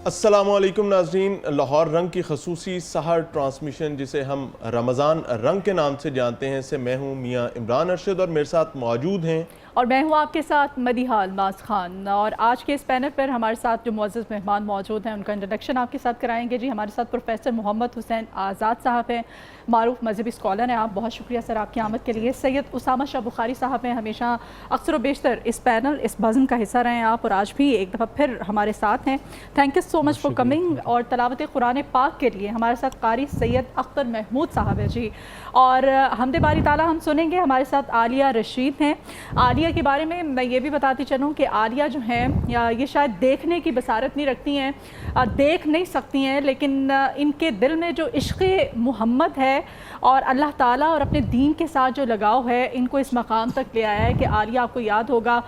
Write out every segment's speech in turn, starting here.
السلام علیکم ناظرین، لاہور رنگ کی خصوصی سحر ٹرانسمیشن جسے ہم رمضان رنگ کے نام سے جانتے ہیں سے میں ہوں میاں عمران ارشد اور میرے ساتھ موجود ہیں اور میں ہوں آپ کے ساتھ مدیحہ الماس خان۔ اور آج کے اس پینل پر ہمارے ساتھ جو معزز مہمان موجود ہیں ان کا انٹروڈکشن آپ کے ساتھ کرائیں گے۔ جی ہمارے ساتھ پروفیسر محمد حسین آزاد صاحب ہیں، معروف مذہبی اسکالر ہیں۔ آپ بہت شکریہ سر آپ کی آمد کے لیے۔ سید اسامہ شاہ بخاری صاحب ہیں، ہمیشہ اکثر و بیشتر اس پینل اس بزم کا حصہ رہے ہیں آپ، اور آج بھی ایک دفعہ پھر ہمارے ساتھ ہیں۔ Thank you so much for coming. اور تلاوت قرآن پاک کے لیے ہمارے ساتھ قاری سید اختر محمود صاحب ہیں جی، اور حمد باری تعالیٰ ہم سنیں گے۔ ہمارے ساتھ عالیہ رشید ہیں۔ عالیہ کے بارے میں یہ بھی بتاتی چلوں کہ عالیہ جو ہیں یہ شاید دیکھنے کی بصارت نہیں رکھتی ہیں، دیکھ نہیں سکتی ہیں، لیکن ان کے دل میں جو عشق محمد ہے اور اللہ تعالیٰ اور اپنے دین کے ساتھ جو لگاؤ ہے ان کو اس مقام تک لے آیا ہے کہ عالیہ آپ کو یاد ہوگا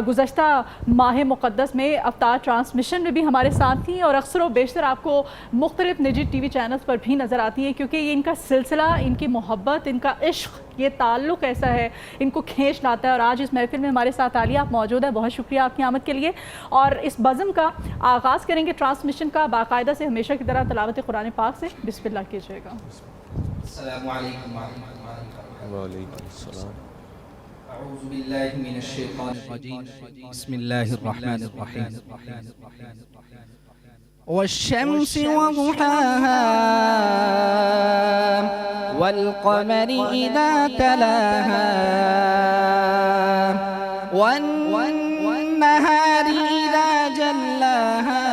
گزشتہ ماہ مقدس میں افطار ٹرانسمیشن میں بھی ہمارے ساتھ تھیں، اور اکثر و بیشتر آپ کو مختلف نجی ٹی وی چینلز پر بھی نظر آتی ہیں، کیونکہ یہ ان کا سلسلہ، ان کی محبت، ان کا عشق، یہ تعلق ایسا ہے ان کو کھینچ لاتا ہے۔ اور آج اس محفل میں ہمارے ساتھ عالیہ آپ موجود ہیں، بہت شکریہ آپ کی آمد کے لیے۔ اور اس بزم کا آغاز کریں گے ٹرانسمیشن کا باقاعدہ سے ہمیشہ کی طرح تلاوت قرآن پاک سے۔ بسم اللہ کیجیے گا۔ السلام علیکم ورحمۃ اللہ وبرکاتہ۔ وعلیکم السلام۔ اعوذ باللہ من الشیطان الرجیم، بسم اللہ الرحمن الرحیم۔ والشمس وضحاها والقمر إذا تلاها والنهار إذا جلاها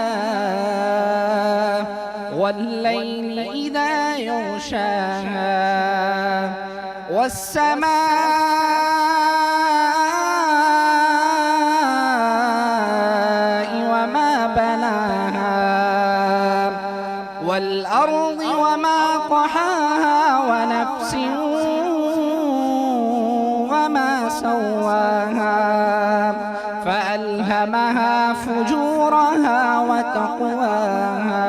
والليل إذا يغشاها والسماء وما بناها والأرض وما طحاها ونفس وما سواها فألهمها فجورها وتقواها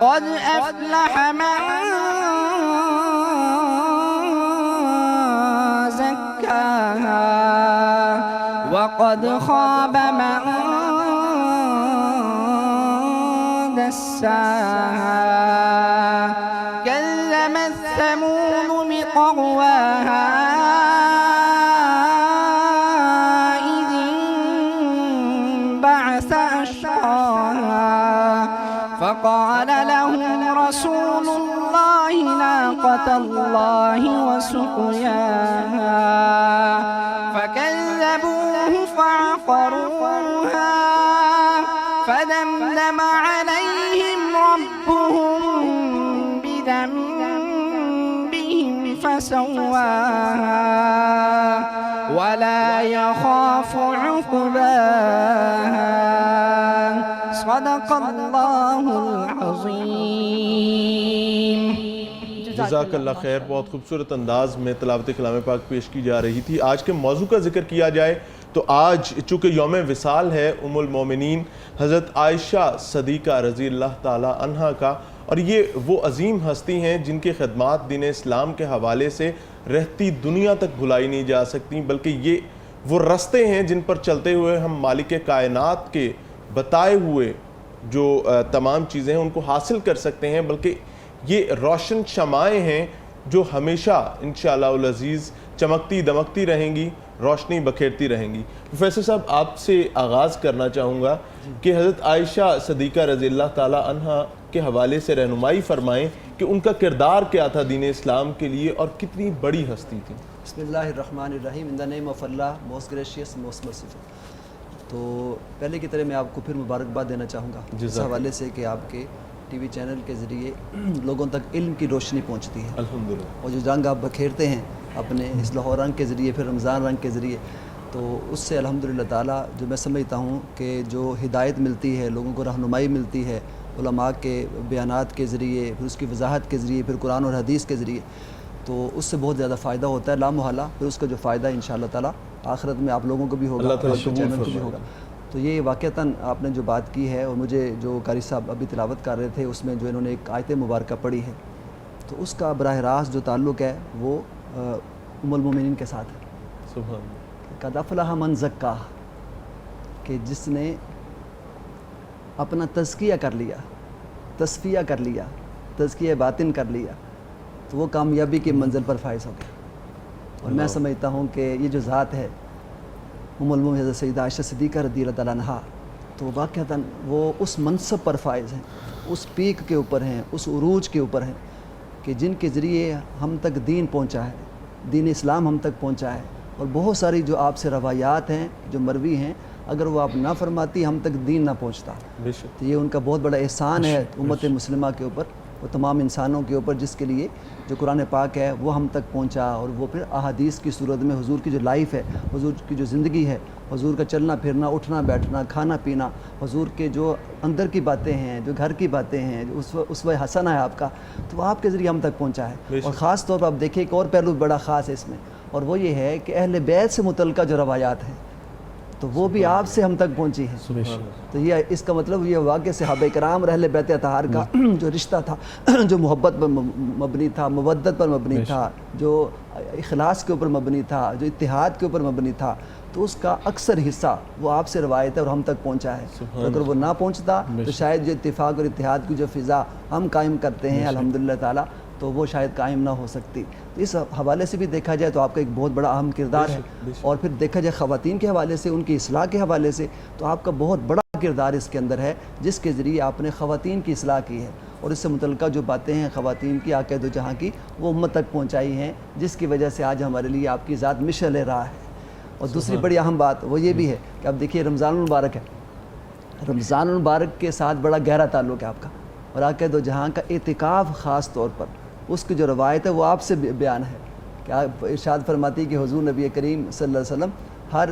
قد أفلح من زكاها وقد خاب من دساها كذبت ثمود بطغواها إذ انبعث أشقاها فقال لهم رسول الله ناقة الله وسقياها فكذبوه فعقروها فدمدم عليهم ربهم بذنبهم فسواها ولا يخاف عقباها صدق اللہ العظیم۔ جزاک اللہ خیر۔ بہت خوبصورت انداز میں تلاوت کلام پاک پیش کی جا رہی تھی۔ آج کے موضوع کا ذکر کیا جائے تو آج چونکہ یوم وصال ہے ام المومنین حضرت عائشہ صدیقہ رضی اللہ تعالی عنہا کا، اور یہ وہ عظیم ہستی ہیں جن کی خدمات دین اسلام کے حوالے سے رہتی دنیا تک بھلائی نہیں جا سکتی، بلکہ یہ وہ رستے ہیں جن پر چلتے ہوئے ہم مالک کائنات کے بتائے ہوئے جو تمام چیزیں ہیں ان کو حاصل کر سکتے ہیں، بلکہ یہ روشن شمعیں ہیں جو ہمیشہ انشاءاللہ العزیز چمکتی دمکتی رہیں گی، روشنی بکھیرتی رہیں گی۔ پروفیسر صاحب آپ سے آغاز کرنا چاہوں گا کہ حضرت عائشہ صدیقہ رضی اللہ تعالی عنہا کے حوالے سے رہنمائی فرمائیں کہ ان کا کردار کیا تھا دین اسلام کے لیے اور کتنی بڑی ہستی تھی۔ بسم اللہ الرحمن الرحیم۔ In the name of Allah, most gracious most merciful. تو پہلے کی طرح میں آپ کو پھر مبارکباد دینا چاہوں گا اس حوالے سے کہ آپ کے ٹی وی چینل کے ذریعے لوگوں تک علم کی روشنی پہنچتی ہے، الحمدللہ، اور جو رنگ آپ بکھیرتے ہیں اپنے اس لاہور رنگ کے ذریعے، پھر رمضان رنگ کے ذریعے، تو اس سے الحمدللہ تعالیٰ جو میں سمجھتا ہوں کہ جو ہدایت ملتی ہے، لوگوں کو رہنمائی ملتی ہے علماء کے بیانات کے ذریعے، پھر اس کی وضاحت کے ذریعے، پھر قرآن اور حدیث کے ذریعے، تو اس سے بہت زیادہ فائدہ ہوتا ہے لامحالہ۔ پھر اس کا جو فائدہ انشاءاللہ تعالیٰ آخرت میں آپ لوگوں کو بھی ہوگا، اللہ تعالیٰ چینل کو بھی ہوگا۔ تو یہ واقعتاً آپ نے جو بات کی ہے، اور مجھے جو قاری صاحب ابھی تلاوت کر رہے تھے اس میں جو انہوں نے ایک آیت مبارکہ پڑھی ہے، تو اس کا براہ راست جو تعلق ہے وہ ام المومنین کے ساتھ ہے۔ سبحان اللہ۔ قد افلح من زکاہ، کہ جس نے اپنا تزکیہ کر لیا، تصفیہ کر لیا، تزکیہ باطن کر لیا، تو وہ کامیابی کی منزل پر فائز ہو گیا۔ اور میں سمجھتا ہوں کہ یہ جو ذات ہے ام المومنین حضرت سیدہ عائشہ صدیقہ رضی اللہ تعالیٰ عنہا، تو واقعتاً وہ اس منصب پر فائز ہیں، اس پیک کے اوپر ہیں، اس عروج کے اوپر ہیں کہ جن کے ذریعے ہم تک دین پہنچا ہے، دین اسلام ہم تک پہنچا ہے۔ اور بہت ساری جو آپ سے روایات ہیں جو مروی ہیں، اگر وہ آپ نہ فرماتی ہم تک دین نہ پہنچتا۔ تو یہ ان کا بہت بڑا احسان ہے امت مسلمہ کے اوپر، وہ تمام انسانوں کے اوپر، جس کے لیے جو قرآن پاک ہے وہ ہم تک پہنچا، اور وہ پھر احادیث کی صورت میں حضور کی جو لائف ہے، حضور کی جو زندگی ہے، حضور کا چلنا پھرنا، اٹھنا بیٹھنا، کھانا پینا، حضور کے جو اندر کی باتیں ہیں، جو گھر کی باتیں ہیں، جو اسوہ حسنہ ہے آپ کا، تو وہ آپ کے ذریعے ہم تک پہنچا ہے۔ اور خاص طور پر آپ دیکھیں ایک اور پہلو بڑا خاص ہے اس میں، اور وہ یہ ہے کہ اہل بیت سے متعلقہ جو روایات ہیں تو وہ بھی آپ سے ہم تک پہنچی ہیں۔ تو یہ اس کا مطلب یہ ہوا کہ صحابہ کرام اور اہل بیت اطہار کا جو رشتہ تھا، جو محبت پر مبنی تھا، مودت پر مبنی تھا، جو اخلاص کے اوپر مبنی تھا، جو اتحاد کے اوپر مبنی تھا، تو اس کا اکثر حصہ وہ آپ سے روایت ہے اور ہم تک پہنچا ہے۔ اگر وہ نہ پہنچتا تو شاید جو اتفاق اور اتحاد کی جو فضا ہم قائم کرتے ہیں الحمدللہ تعالیٰ، تو وہ شاید قائم نہ ہو سکتی۔ تو اس حوالے سے بھی دیکھا جائے تو آپ کا ایک بہت بڑا اہم کردار ہے، اور پھر دیکھا جائے خواتین کے حوالے سے، ان کی اصلاح کے حوالے سے، تو آپ کا بہت بڑا کردار اس کے اندر ہے، جس کے ذریعے آپ نے خواتین کی اصلاح کی ہے، اور اس سے متعلقہ جو باتیں ہیں خواتین کی عقائد و جہاں کی، وہ امت تک پہنچائی ہیں، جس کی وجہ سے آج ہمارے لیے آپ کی ذات مشعل راہ ہے۔ اور دوسری بڑی اہم بات وہ یہ بھی ہے کہ اب دیکھیے رمضان المبارک ہے، رمضان المبارک کے ساتھ بڑا گہرا تعلق ہے آپ کا، اور عقائد و جہاں کا اعتکاف خاص طور پر، اس کی جو روایت ہے وہ آپ سے بیان ہے کہ آپ ارشاد فرماتی کہ حضور نبی کریم صلی اللہ علیہ وسلم ہر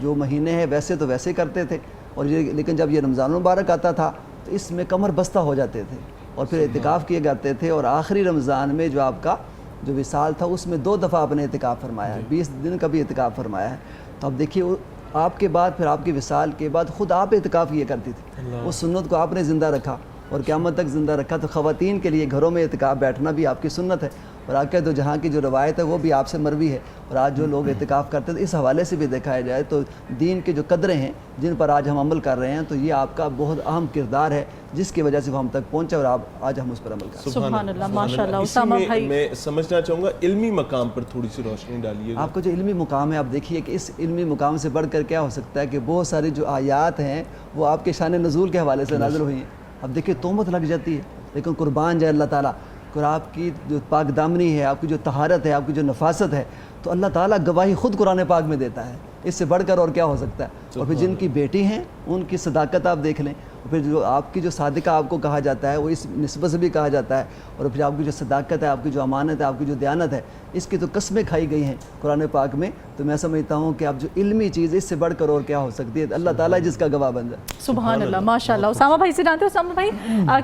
جو مہینے ہے ویسے تو ویسے کرتے تھے، اور یہ لیکن جب یہ رمضان المبارک آتا تھا تو اس میں کمر بستہ ہو جاتے تھے اور پھر اعتکاف کیے کرتے تھے، اور آخری رمضان میں جو آپ کا جو وصال تھا اس میں 2 دفعہ آپ نے اعتکاف فرمایا ہے، 20 دن کا بھی اعتکاف فرمایا ہے۔ تو اب دیکھیے آپ کے بعد پھر آپ کی وصال کے بعد خود آپ اعتکاف کیا کرتی تھی، اس سنت کو آپ نے زندہ رکھا اور قیامت تک زندہ رکھا۔ تو خواتین کے لیے گھروں میں اعتکاف بیٹھنا بھی آپ کی سنت ہے، اور عقائد و جہاں کی جو روایت ہے وہ بھی آپ سے مروی ہے، اور آج جو لوگ اعتکاف کرتے ہیں اس حوالے سے بھی دیکھا جائے تو دین کے جو قدریں ہیں جن پر آج ہم عمل کر رہے ہیں، تو یہ آپ کا بہت اہم کردار ہے، جس کی وجہ سے وہ ہم تک پہنچے اور آج ہم اس پر عمل کر رہے ہیں۔ سبحان اللہ، ماشاء اللہ۔ اسامہ بھائی، میں سمجھنا چاہوں گا علمی مقام پر تھوڑی سی روشنی ڈالیے۔ آپ کا جو علمی مقام ہے، آپ دیکھیے کہ اس علمی مقام سے بڑھ کر کیا ہو سکتا ہے کہ بہت ساری جو آیات ہیں وہ آپ کے شان نزول کے حوالے سے نازل ہوئی ہیں۔ اب دیکھیے تہمت لگ جاتی ہے، لیکن قربان جائے اللہ تعالیٰ، اور آپ کی جو پاک دامنی ہے، آپ کی جو طہارت ہے، آپ کی جو نفاست ہے، تو اللہ تعالیٰ گواہی خود قرآن پاک میں دیتا ہے، اس سے بڑھ کر اور کیا ہو سکتا ہے۔ اور پھر جن کی بیٹی ہیں ان کی صداقت آپ دیکھ لیں، اور پھر جو آپ کی جو صادقہ آپ کو کہا جاتا ہے وہ اس نسبت سے بھی کہا جاتا ہے، اور پھر آپ کی جو صداقت ہے، آپ کی جو امانت ہے، آپ کی جو دیانت ہے، اس کی تو قسمیں کھائی گئی ہیں قرآن پاک میں۔ تو میں سمجھتا ہوں کہ اب جو علمی چیز اس سے بڑھ کر اور کیا ہو سکتی ہے، اللہ تعالیٰ جس کا گواہ بن جائے۔ سبحان اللہ، ماشاء اللہ۔ اسامہ بھائی سے جانتے ہیں، اسامہ بھائی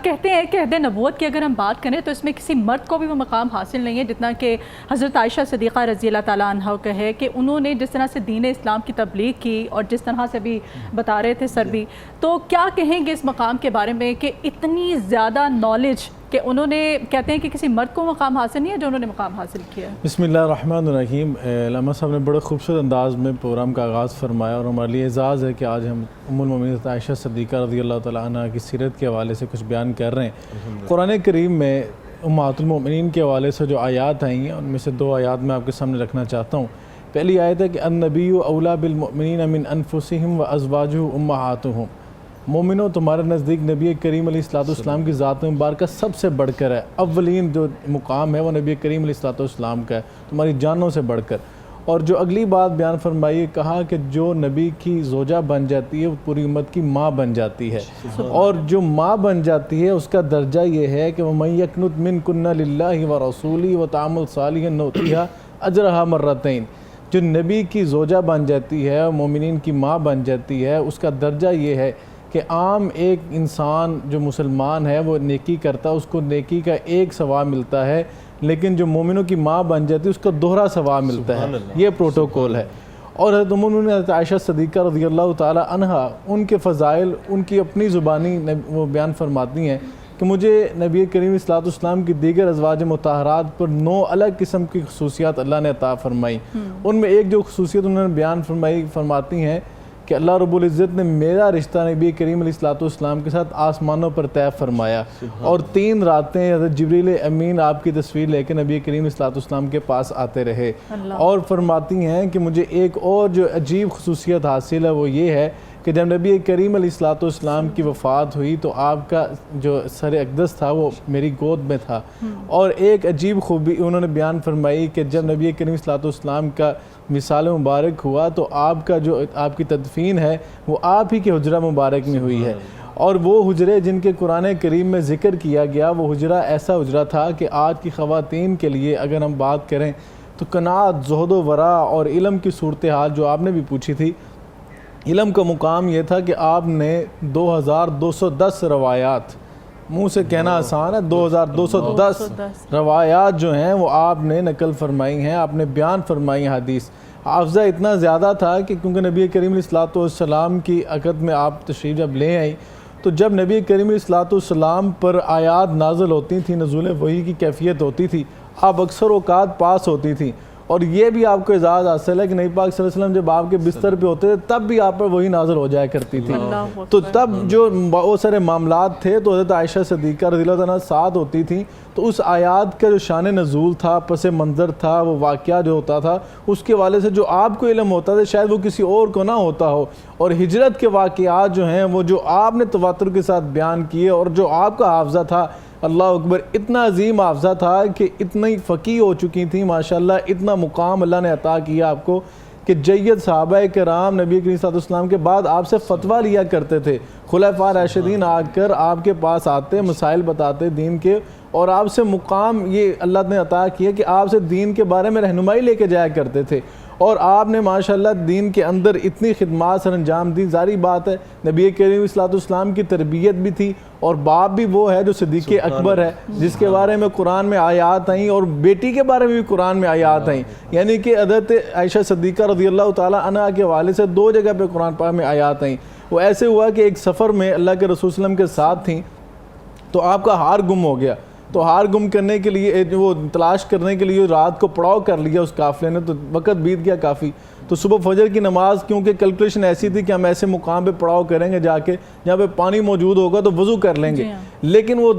کہتے ہیں کہ عہد نبوت کی اگر ہم بات کریں تو اس میں کسی مرد کو بھی وہ مقام حاصل نہیں ہے جتنا کہ حضرت عائشہ صدیقہ رضی اللہ تعالیٰ عنہ کا ہے، کہ انہوں نے جس طرح سے دین اسلام کی تبلیغ کی اور جس طرح سے بھی بتا رہے تھے سر بھی، تو کیا کہیں گے اس مقام کے بارے میں کہ اتنی زیادہ نالج کہ انہوں نے کہتے ہیں کہ کسی مرد کو مقام حاصل نہیں ہے جو انہوں نے مقام حاصل کیا ہے۔ بسم اللہ الرحمن الرحیم۔ علامہ صاحب نے بڑے خوبصورت انداز میں پروگرام کا آغاز فرمایا، اور ہمارے لیے اعزاز ہے کہ آج ہم ام المومنین عائشہ صدیقہ رضی اللہ تعالیٰ عنہ کی سیرت کے حوالے سے کچھ بیان کر رہے ہیں۔ قرآن کریم میں امہات المؤمنین کے حوالے سے جو آیات آئی ہیں ان میں سے 2 آیات میں آپ کے سامنے رکھنا چاہتا ہوں۔ پہلی آیت ہے کہ النبی اولیٰ بالمؤمنین من انفسہم وازواجہ امہاتہم، مومنوں تمہارے نزدیک نبی کریم علیہ السلام کی ذات مبارکہ سب سے بڑھ کر ہے، اولین جو مقام ہے وہ نبی کریم علیہ السلام کا ہے، تمہاری جانوں سے بڑھ کر۔ اور جو اگلی بات بیان فرمائی، کہا کہ جو نبی کی زوجہ بن جاتی ہے وہ پوری امت کی ماں بن جاتی ہے، اور جو ماں بن جاتی ہے اس کا درجہ یہ ہے کہ وَمَن يَقْنُتْ مِنْكُنَّ لِلَّهِ وَرَسُولِهِ وَتَعْمَلْ صَالِحًا نُؤْتِهَا أَجْرَهَا مرتين۔ جو نبی کی زوجہ بن جاتی ہے، مومنین کی ماں بن جاتی ہے، اس کا درجہ یہ ہے کہ عام ایک انسان جو مسلمان ہے وہ نیکی کرتا ہے، اس کو نیکی کا 1 ثواب ملتا ہے، لیکن جو مومنوں کی ماں بن جاتی ہے اس کا 2 ثواب ملتا ہے۔ یہ پروٹوکول ہے۔ اور حضرت ام المؤمنین حضرت عائشہ صدیقہ رضی اللہ تعالی عنہ، ان کے فضائل ان کی اپنی زبانی وہ بیان فرماتی ہیں کہ مجھے نبی کریم صلی اللہ علیہ وسلم کی دیگر ازواج مطہرات پر 9 الگ قسم کی خصوصیات اللہ نے عطا فرمائی۔ ان میں ایک جو خصوصیت انہوں نے بیان فرماتی ہیں کہ اللہ رب العزت نے میرا رشتہ نبی کریم علیہ الصلوۃ والسلام کے ساتھ آسمانوں پر طے فرمایا، اور 3 راتیں حضرت جبریل امین آپ کی تصویر لے کے نبی کریم علیہ الصلوۃ والسلام کے پاس آتے رہے، اور فرماتی ہیں کہ مجھے ایک اور جو عجیب خصوصیت حاصل ہے وہ یہ ہے کہ جب نبی کریم علیہ الصلوۃ والسلام کی وفات ہوئی تو آپ کا جو سر اقدس تھا وہ میری گود میں تھا، اور ایک عجیب خوبی انہوں نے بیان فرمائی کہ جب نبی کریم علیہ الصلوۃ والسلام کا وصال مبارک ہوا تو آپ کا جو آپ کی تدفین ہے وہ آپ ہی کے حجرہ مبارک میں ہوئی ہے، اور وہ حجرے جن کے قرآن کریم میں ذکر کیا گیا وہ حجرہ ایسا حجرہ تھا کہ آج کی خواتین کے لیے اگر ہم بات کریں تو قناعت، زہد و ورع اور علم کی صورتحال جو آپ نے بھی پوچھی تھی، علم کا مقام یہ تھا کہ آپ نے 2210 روایات، منہ سے کہنا آسان ہے، 2210 روایات جو ہیں وہ آپ نے نقل فرمائی ہیں، آپ نے بیان فرمائی ہیں حدیث۔ حافظہ اتنا زیادہ تھا کہ کیونکہ نبی کریم علیہ الصلوۃ والسلام کی عقد میں آپ تشریف جب لے آئیں تو جب نبی کریم علیہ الصلوۃ والسلام پر آیات نازل ہوتی تھیں، نزول وحی کی کیفیت ہوتی تھی، آپ اکثر اوقات پاس ہوتی تھیں، اور یہ بھی آپ کو اعزاز حاصل ہے کہ نبی پاک صلی اللہ علیہ وسلم جب آپ کے بستر پہ ہوتے تھے تب بھی آپ پر وہی نازل ہو جایا کرتی تھی، تو تب جو بہت سارے معاملات تھے تو حضرت عائشہ صدیقہ رضی اللہ عنہا ساتھ ہوتی تھیں، تو اس آیات کا جو شان نزول تھا، پس منظر تھا، وہ واقعہ جو ہوتا تھا اس کے والے سے جو آپ کو علم ہوتا تھا شاید وہ کسی اور کو نہ ہوتا ہو، اور ہجرت کے واقعات جو ہیں وہ جو آپ نے تواتر کے ساتھ بیان کیے، اور جو آپ کا حافظہ تھا، اللہ اکبر، اتنا عظیم حافظہ تھا کہ اتنی فقیہ ہو چکی تھیں ماشاءاللہ، اتنا مقام اللہ نے عطا کیا آپ کو کہ جید صحابہ کرام نبی کریم صلی اللہ علیہ وسلم کے بعد آپ سے فتویٰ لیا کرتے تھے، خلفاء راشدین آ کر آپ کے پاس آتے، مسائل بتاتے دین کے، اور آپ سے مقام یہ اللہ نے عطا کیا کہ آپ سے دین کے بارے میں رہنمائی لے کے جایا کرتے تھے، اور آپ نے ماشاءاللہ دین کے اندر اتنی خدمات سر انجام دی۔ ظاہری بات ہے نبی کریم علیہ الصلوۃ والسلام کی تربیت بھی تھی، اور باپ بھی وہ ہے جو صدیق اکبر ہے جس کے بارے میں قرآن میں آیات آئیں، اور بیٹی کے بارے میں بھی قرآن میں آیات آئیں، یعنی کہ حضرت عائشہ صدیقہ رضی اللہ تعالیٰ عنہا کے حوالے سے 2 جگہ پہ قرآن پاک میں آیات آئیں۔ وہ ایسے ہوا کہ ایک سفر میں اللہ کے رسول صلی اللہ علیہ وسلم کے ساتھ تھیں تو آپ کا ہار گم ہو گیا، تو ہار گم کرنے کے لیے وہ تلاش کرنے کے لیے رات کو پڑاؤ کر لیا اس قافلے نے، تو وقت بیت گیا کافی، تو صبح فجر کی نماز کیونکہ کیلکولیشن ایسی تھی کہ ہم ایسے مقام پہ پڑاؤ کریں گے جا کے جہاں پہ پانی موجود ہوگا تو وضو کر لیں گے، لیکن وہ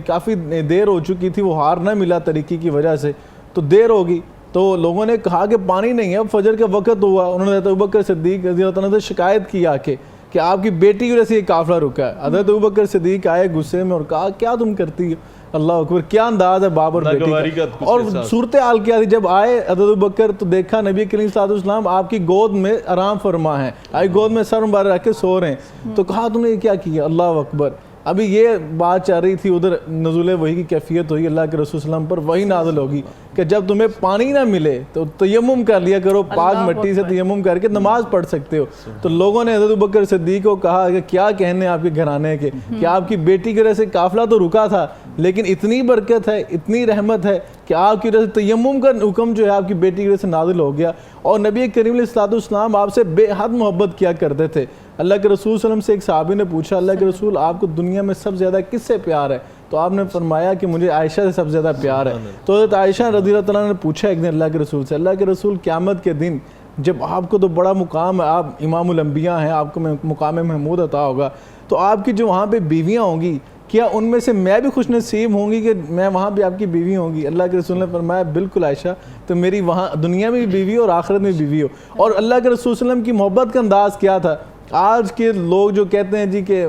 کافی دیر ہو چکی تھی، وہ ہار نہ ملا طریقے کی وجہ سے، تو دیر ہوگی، تو لوگوں نے کہا کہ پانی نہیں ہے، اب فجر کا وقت ہوا، انہوں نے حضرت ابوبکر صدیق رضی اللہ عنہ سے شکایت کی آ کے کہ آپ کی بیٹی کی وجہ سے یہ قافلہ رکا ہے۔ حضرت ابوبکر صدیق آئے غصے میں اور کہا کیا تم کرتی ہو، اللہ اکبر، کیا انداز ہے باپ اور بیٹی کا، اور صورتحال کیا تھی جب آئے حضرت ابوبکر تو دیکھا نبی کریم صلی اللہ علیہ وسلم آپ کی گود میں آرام فرما ہیں، آئی گود میں سر مبارک رکھ کے سو رہے ہیں، تو کہا تم نے کیا کیا، اللہ اکبر۔ ابھی یہ بات چل رہی تھی، ادھر نزول وحی کی کیفیت ہوئی، اللہ کے رسول صلی اللہ علیہ وسلم پر وحی نازل ہوگی کہ جب تمہیں پانی نہ ملے تو تیمم کر لیا کرو، پاک مٹی سے تیمم کر کے نماز پڑھ سکتے ہو۔ تو لوگوں نے حضرت ابوبکر صدیق کو کہا کہ کیا کہنے آپ کے گھرانے کے کہ آپ کی بیٹی کی وجہ سے قافلہ تو رکا تھا لیکن اتنی برکت ہے، اتنی رحمت ہے کہ آپ کی وجہ سے تیمم کا حکم جو ہے آپ کی بیٹی کی وجہ سے نازل ہو گیا، اور نبی کریم علیہ الصلوۃ والسلام آپ سے بے حد محبت کیا کرتے تھے۔ اللہ کے رسول صلی اللہ علیہ وسلم سے ایک صحابی نے پوچھا اللہ کے رسول آپ کو دنیا میں سب سے زیادہ کس سے پیار ہے، تو آپ نے فرمایا کہ مجھے عائشہ سے سب سے زیادہ پیار ہے۔ تو حضرت عائشہ رضی اللہ تعالیٰ نے پوچھا ایک دن اللہ کے رسول سے، اللہ کے رسول قیامت کے دن جب آپ کو تو بڑا مقام ہے، آپ امام الانبیاء ہیں، آپ کو مقام محمود عطا ہوگا، تو آپ کی جو وہاں پہ بیویاں ہوں گی کیا ان میں سے میں بھی خوش نصیب ہوں گی کہ میں وہاں بھی آپ کی بیوی ہوں گی؟ اللہ کے رسول نے فرمایا بالکل عائشہ، تو میری وہاں دنیا میں بھی بیوی ہو اور آخرت میں بیوی ہو۔ اور اللہ کے رسول صلی اللہ علیہ وسلم کی محبت کا انداز کیا تھا؟ آج کے لوگ جو کہتے ہیں جی کہ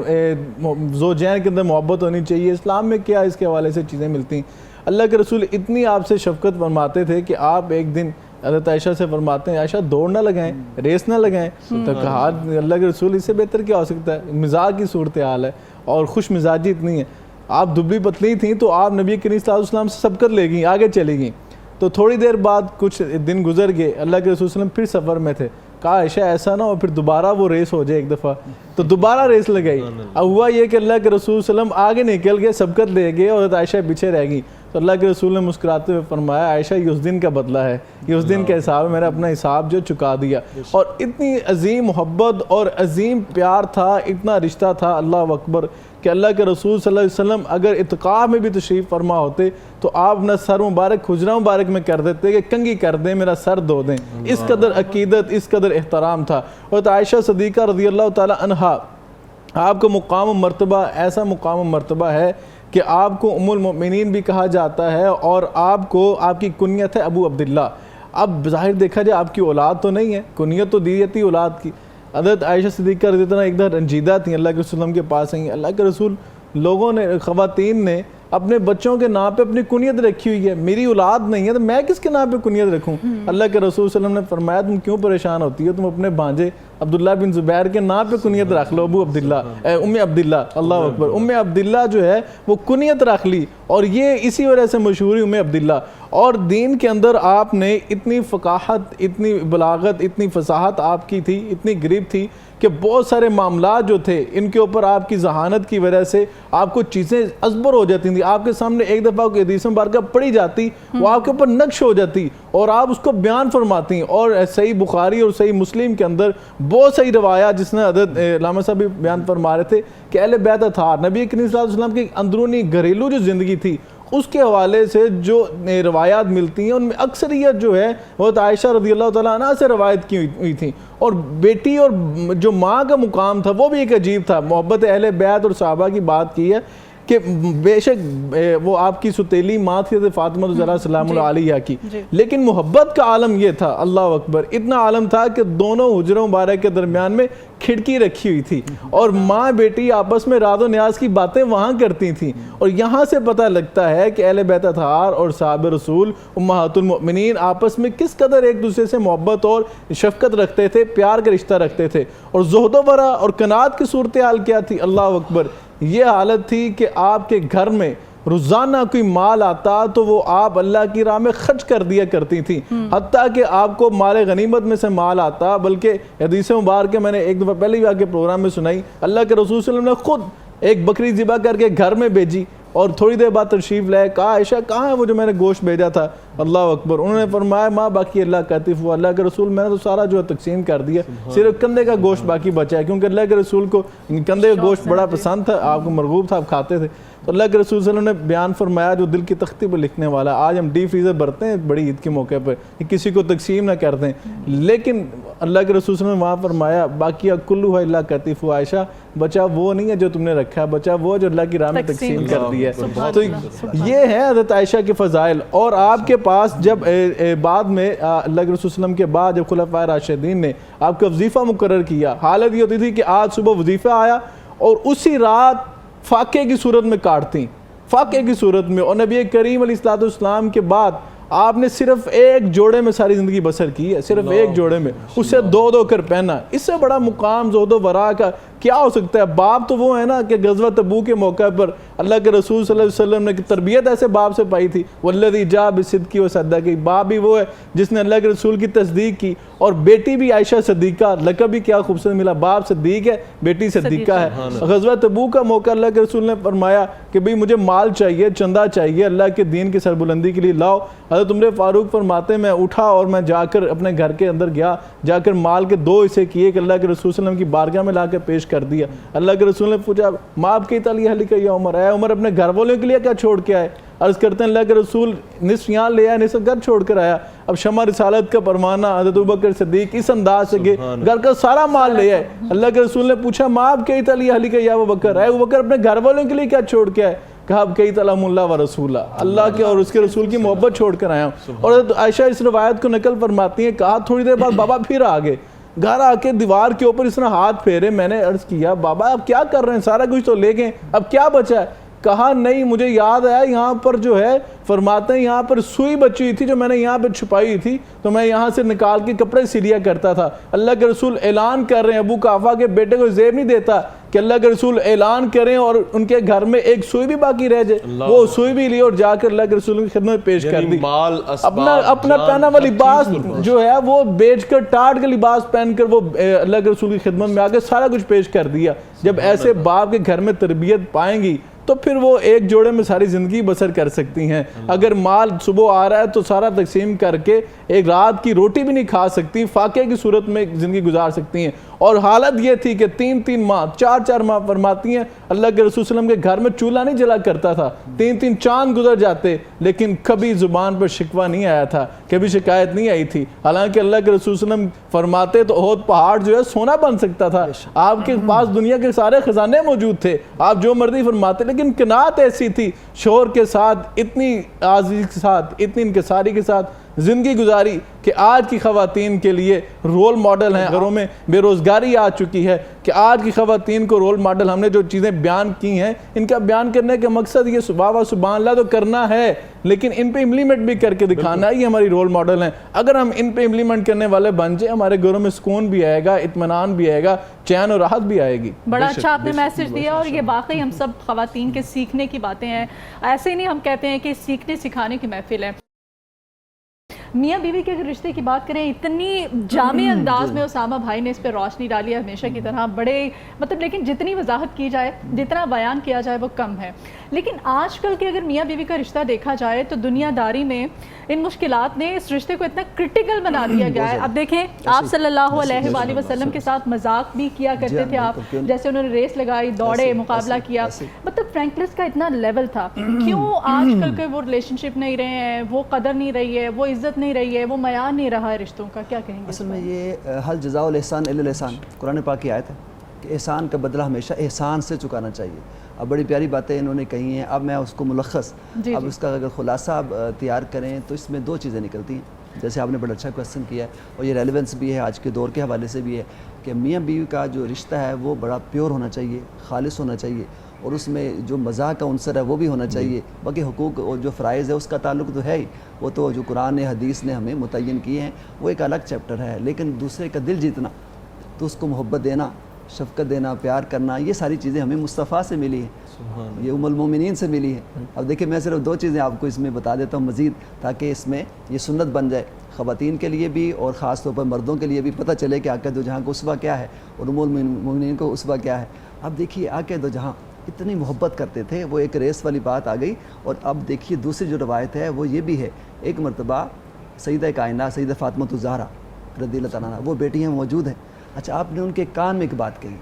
زوجین کے اندر محبت ہونی چاہیے، اسلام میں کیا اس کے حوالے سے چیزیں ملتی ہیں؟ اللہ کے رسول اتنی آپ سے شفقت فرماتے تھے کہ آپ ایک دن حضرت عائشہ سے فرماتے ہیں عائشہ دوڑ نہ لگائیں، ریس نہ لگائیں، تو کہا اللہ کے رسول اس سے بہتر کیا ہو سکتا ہے، مزاج کی صورتحال ہے اور خوش مزاجی اتنی ہے، آپ دبلی پتلی تھیں تو آپ نبی کریم صلی اللہ علیہ وسلم سے سبقت لے گئیں، آگے چلی گئیں، تو تھوڑی دیر بعد کچھ دن گزر گئے، اللہ کے رسول صلی اللہ علیہ وسلم پھر سفر میں تھے، کہا عائشہ ایسا نہ ہو پھر دوبارہ وہ ریس ہو جائے ایک دفعہ، تو دوبارہ ریس لگائی۔ اب ہوا یہ کہ اللہ کے رسول صلی اللہ علیہ وسلم آگے نکل گئے، سبقت لے گئے اور عائشہ پیچھے رہ گئی، تو اللہ کے رسول نے مسکراتے ہوئے فرمایا عائشہ یہ اس دن کا بدلہ ہے، یہ اس دن کا حساب ہے، میں نے اپنا حساب جو چکا دیا. اور اتنی عظیم محبت اور عظیم پیار تھا، اتنا رشتہ تھا، اللہ اکبر، کہ اللہ کے رسول صلی اللہ علیہ وسلم اگر اتقاء میں بھی تشریف فرما ہوتے تو آپ اپنا سر مبارک حجرہ مبارک میں کر دیتے کہ کنگھی کر دیں، میرا سر دھو دیں. اس قدر عقیدت، اس قدر احترام تھا. اور عائشہ صدیقہ رضی اللہ تعالی عنہا، آپ کو مقام و مرتبہ، ایسا مقام و مرتبہ ہے کہ آپ کو ام المؤمنین بھی کہا جاتا ہے، اور آپ کو، آپ کی کنیت ہے ابو عبداللہ. اب ظاہر دیکھا جائے آپ کی اولاد تو نہیں ہے، کنیت تو دی جاتی اولاد کی. حضرت عائشہ صدیقہ رضی اللہ عنہا ایک دفعہ رنجیدہ تھیں، اللہ کے رسول کے پاس آئیں. اللہ کے رسول، لوگوں نے، خواتین نے اپنے بچوں کے نام پہ اپنی کنیت رکھی ہوئی ہے، میری اولاد نہیں ہے تو میں کس کے نام پہ کنیت رکھوں؟ اللہ کے رسول صلی اللہ علیہ وسلم نے فرمایا تم کیوں پریشان ہوتی ہو، تم اپنے بھانجے عبداللہ بن زبیر کے نام پہ کنیت رکھ لو، ابو عبداللہ، ام عبداللہ. اللہ اکبر. ام عبداللہ جو ہے وہ کنیت رکھ لی، اور یہ اسی وجہ سے مشہور ہے ام عبداللہ. اور دین کے اندر آپ نے اتنی فقاہت، اتنی بلاغت، اتنی فصاحت آپ کی تھی، اتنی گریب تھی کہ بہت سارے معاملات جو تھے ان کے اوپر آپ کی ذہانت کی وجہ سے آپ کو چیزیں ازبر ہو جاتی تھیں. آپ کے سامنے ایک دفعہ کوئی حدیث مبارکہ پڑھی جاتی، وہ آپ کے اوپر نقش ہو جاتی اور آپ اس کو بیان فرماتی. اور صحیح بخاری اور صحیح مسلم کے اندر بہت صحیح روایات، جس نے حضرت علامہ صاحب بھی بیان فرما رہے تھے کہ اہل بیت اطہار، نبی کریم صلی اللہ علیہ وسلم کی اندرونی گھریلو جو زندگی تھی اس کے حوالے سے جو روایات ملتی ہیں ان میں اکثریت جو ہے وہ عائشہ رضی اللہ تعالیٰ عنہ سے روایت کی ہوئی تھی. اور بیٹی اور جو ماں کا مقام تھا وہ بھی ایک عجیب تھا. محبت اہل بیت اور صحابہ کی بات کی ہے کہ بے شک وہ آپ کی ستیلی ماں تھی فاطمہ الزہرا سلام اللہ علیہا کی، لیکن محبت کا عالم یہ تھا، اللہ اکبر، اتنا عالم تھا کہ دونوں حجروں مبارک کے درمیان میں کھڑکی رکھی ہوئی تھی اور ماں بیٹی آپس میں راز و نیاز کی باتیں وہاں کرتی تھیں. اور یہاں سے پتہ لگتا ہے کہ اہل بیت اطہار اور صحابہ رسول امہات المؤمنین آپس میں کس قدر ایک دوسرے سے محبت اور شفقت رکھتے تھے، پیار کا رشتہ رکھتے تھے. اور زہد و ورع اور قناعت کی صورتحال کیا تھی؟ اللہ اکبر. یہ حالت تھی کہ آپ کے گھر میں روزانہ کوئی مال آتا تو وہ آپ اللہ کی راہ میں خرچ کر دیا کرتی تھی، حتیٰ کہ آپ کو مال غنیمت میں سے مال آتا. بلکہ حدیث مبارکہ میں نے ایک دفعہ پہلے بھی آگے پروگرام میں سنائی، اللہ کے رسول صلی اللہ علیہ وسلم نے خود ایک بکری ذبح کر کے گھر میں بھیجی اور تھوڑی دیر بعد تشریف لائے. کہا عائشہ کہاں ہے وہ جو میں نے گوشت بھیجا تھا؟ اللہ اکبر. انہوں نے فرمایا ماں باقی اللہ کاتف ہوا، اللہ کے رسول میں نے تو سارا جو ہے تقسیم کر دیا، صرف کندھے کا گوشت باقی بچا ہے، کیونکہ اللہ کے رسول کو کندھے کا گوشت بڑا پسند تھا، آپ کو مرغوب تھا، آپ کھاتے تھے. تو اللہ کے رسول صلی اللہ علیہ وسلم نے بیان فرمایا جو دل کی تختی پر لکھنے والا. آج ہم ڈی فریزر بھرتے ہیں بڑی عید کے موقع پر کہ کسی کو تقسیم نہ کر دیں، لیکن اللہ کے رسول صلی اللہ علیہ وسلم نے وہاں فرمایا باقیہ کلھا الا کتف ہوا، عائشہ بچا وہ نہیں ہے جو تم نے رکھا ہے، بچا وہ جو اللہ کی راہ میں تقسیم کر دی ہے. تو یہ ہے حضرت عائشہ کے فضائل. اور آپ کے پاس جب بعد میں اللہ کے رسول صلی اللہ علیہ وسلم کے بعد جب خلفائے راشدین نے آپ کا وظیفہ مقرر کیا، حالت یہ ہوتی تھی کہ آج صبح وظیفہ آیا اور اسی رات فاقے کی صورت میں کاٹتی، فاقے کی صورت میں. اور نبی کریم علیہ السلام کے بعد آپ نے صرف ایک جوڑے میں ساری زندگی بسر کی ہے، صرف ایک جوڑے میں، اسے دو کر پہنا. اس سے بڑا مقام زہد و ورع کا کیا ہو سکتا ہے؟ باپ تو وہ ہے نا کہ غزوہ تبوک کے موقع پر اللہ کے رسول صلی اللہ علیہ وسلم نے تربیت ایسے باپ سے پائی تھی، والذی جاء بالصدق وصدق. باپ بھی وہ ہے جس نے اللہ کے رسول کی تصدیق کی. اور بیٹی بھی عائشہ صدیقہ، لقب بھی کیا خوبصورت ملا، باپ صدیق ہے، بیٹی صدیقہ ہے. غزوہ تبوک کا موقع اللہ کے رسول نے فرمایا کہ بھئی مجھے مال چاہیے، چندہ چاہیے، اللہ کے دین کی سربلندی کے لیے لاؤ. حضرت عمر فاروق فرماتے میں اٹھا اور میں جا کر اپنے گھر کے اندر گیا، جا کر مال کے 2 حصے کیے کہ اللہ کے رسول صلی اللہ علیہ وسلم کی بارگاہ میں لا کے پیش کر دیا. اللہ کے رسول نے پوچھا ماں آپ کی تعالی اہلک یا عمر، اے عمر اپنے گھر والوں کے لیے کیا چھوڑ کے آئے؟ عرض کرتے ہیں اللہ کے رسول نصف یہاں لے آیا، نصف گھر چھوڑ کر آیا. اب شمع رسالت کا پرمانہ حضرت ابوبکر صدیق اس انداز سے کہ گھر کا سارا مال لے آئے. اللہ کے رسول نے پوچھا ماں آپ کی تعالی اہلک یا ابوبکر، اے ابوبکر اپنے گھر والوں کے لیے کیا چھوڑ کے آئے؟ کہا اب کئی تعلم اللہ و رسولہ، اللہ کے اور اس کے رسول کی محبت چھوڑ کر آیا ہوں. اور عائشہ اس روایت کو نقل فرماتی ہیں، کہا تھوڑی دیر بعد بابا پھر آگے، گھر آ کے دیوار کے اوپر اس نے ہاتھ پھیرے. میں نے عرض کیا بابا آپ کیا کر رہے ہیں، سارا کچھ تو لے گئے، اب کیا بچا ہے؟ کہا نہیں مجھے یاد آیا یہاں پر جو ہے فرماتے ہیں یہاں پر سوئی بچی ہوئی تھی جو میں نے یہاں پہ چھپائی تھی تو میں یہاں سے نکال کے کپڑے سلیا کرتا تھا. اللہ کے رسول اعلان کر رہے ہیں، ابو قحافہ کے بیٹے کو زیب نہیں دیتا کہ اللہ کے رسول اعلان کریں اور ان کے گھر میں ایک سوئی بھی باقی رہ جائے، وہ سوئی بھی لی اور جا کر اللہ کے رسول کی خدمت میں پیش کر دی. اپنا پہنا ہوا لباس جو ہے وہ بیچ کر ٹاٹ کے لباس پہن کر وہ اللہ کے رسول کی خدمت میں آ کے سارا کچھ پیش کر دیا. جب ایسے باپ کے گھر میں تربیت پائیں گی تو پھر وہ ایک جوڑے میں ساری زندگی بسر کر سکتی ہیں. اگر مال صبح آ رہا ہے تو سارا تقسیم کر کے ایک رات کی روٹی بھی نہیں کھا سکتی, فاقے کی صورت میں زندگی گزار سکتی ہیں. اور حالت یہ تھی کہ 3 ماہ 4 ماہ فرماتی ہیں اللہ کے رسول صلی اللہ علیہ وسلم کے گھر میں چولہا نہیں جلا کرتا تھا, 3 چاند گزر جاتے, لیکن کبھی زبان پر شکوہ نہیں آیا تھا, کبھی شکایت نہیں آئی تھی. حالانکہ اللہ کے رسول صلی اللہ علیہ وسلم فرماتے تو احد پہاڑ جو ہے سونا بن سکتا تھا. آپ کے پاس دنیا کے سارے خزانے موجود تھے, آپ جو مرضی فرماتے, لیکن قناعت ایسی تھی, شوہر کے ساتھ اتنی عاجزی کے ساتھ, اتنی انکساری کے ساتھ زندگی گزاری کہ آج کی خواتین کے لیے رول ماڈل ہیں. گھروں میں بے روزگاری آ چکی ہے کہ آج کی خواتین کو رول ماڈل, ہم نے جو چیزیں بیان کی ہیں ان کا بیان کرنے کا مقصد یہ سبحان اللہ تو کرنا ہے, لیکن ان پہ امپلیمنٹ بھی کر کے دکھانا ہے. یہ ہماری رول ماڈل ہیں. اگر ہم ان پہ امپلیمنٹ کرنے والے بن جائیں, ہمارے گھروں میں سکون بھی آئے گا, اطمینان بھی آئے گا, چین اور راحت بھی آئے گی. بڑا اچھا آپ نے میسج دیا, اور یہ واقعی ہم سب خواتین کے سیکھنے کی باتیں ہیں. ایسے ہی نہیں ہم کہتے ہیں کہ سیکھنے سکھانے کی محفل ہے. میاں بیوی کے رشتے کی بات کریں, اتنی جامع انداز میں اسامہ بھائی نے اس پہ روشنی ڈالی ہے ہمیشہ کی طرح, بڑے لیکن جتنی وضاحت کی جائے, جتنا بیان کیا جائے وہ کم ہے. لیکن آج کل کے اگر میاں بیوی کا رشتہ دیکھا جائے تو دنیا داری میں ان مشکلات نے اس رشتے کو اتنا کرٹیکل بنا دیا گیا ہے. اب دیکھیں آپ صلی اللہ علیہ وآلہ وسلم کے ساتھ مذاق بھی کیا کرتے تھے آپ, جیسے انہوں نے ریس لگائی, دوڑے, مقابلہ کیا, فرینکنس کا اتنا لیول تھا. کیوں آج کل کے وہ ریلیشن شپ نہیں رہے ہیں, وہ قدر نہیں رہی ہے, وہ عزت نہیں رہی ہے, وہ معیار نہیں رہا ہے رشتوں کا, کیا کہیں گے؟ اصل میں یہ حل جزاء الاحسان الا الاحسان قرآن پاک کی آیت ہے کہ احسان کا بدلہ ہمیشہ احسان سے چکانا چاہیے. اب بڑی پیاری باتیں انہوں نے کہی ہیں. اب میں اس کو ملخص اب اس کا اگر خلاصہ اب تیار کریں تو اس میں 2 چیزیں نکلتی ہیں. جیسے آپ نے بڑا اچھا کویسچن کیا ہے, اور یہ ریلیونس بھی ہے آج کے دور کے حوالے سے بھی ہے کہ میاں بیوی کا جو رشتہ ہے وہ بڑا پیور ہونا چاہیے, خالص ہونا چاہیے, اور اس میں جو مزاح کا عنصر ہے وہ بھی ہونا چاہیے. باقی حقوق اور جو فرائض ہے اس کا تعلق تو ہے ہی, وہ تو جو قرآن حدیث نے ہمیں متعین کیے ہیں وہ ایک الگ چیپٹر ہے. لیکن دوسرے کا دل جیتنا, تو اس کو محبت دینا, شفقت دینا, پیار کرنا, یہ ساری چیزیں ہمیں مصطفیٰ سے ملی ہیں, یہ ام المومنین سے ملی ہے. اب دیکھیں میں صرف 2 چیزیں آپ کو اس میں بتا دیتا ہوں مزید, تاکہ اس میں یہ سنت بن جائے خواتین کے لیے بھی اور خاص طور پر مردوں کے لیے بھی پتہ چلے کہ آقا دو جہاں کو اسوہ کیا ہے اور ام المومنین کو اسوہ کیا ہے. اب دیکھیے آقا دو جہاں اتنی محبت کرتے تھے, وہ ایک ریس والی بات آ گئی. اور اب دیکھیے دوسری جو روایت ہے وہ یہ بھی ہے, ایک مرتبہ سیدہ کائنات سیدہ فاطمہ الزہرا رضی اللہ تعالیٰ عنہا وہ بیٹیاں موجود ہیں. اچھا آپ نے ان کے کان میں ایک بات کہی,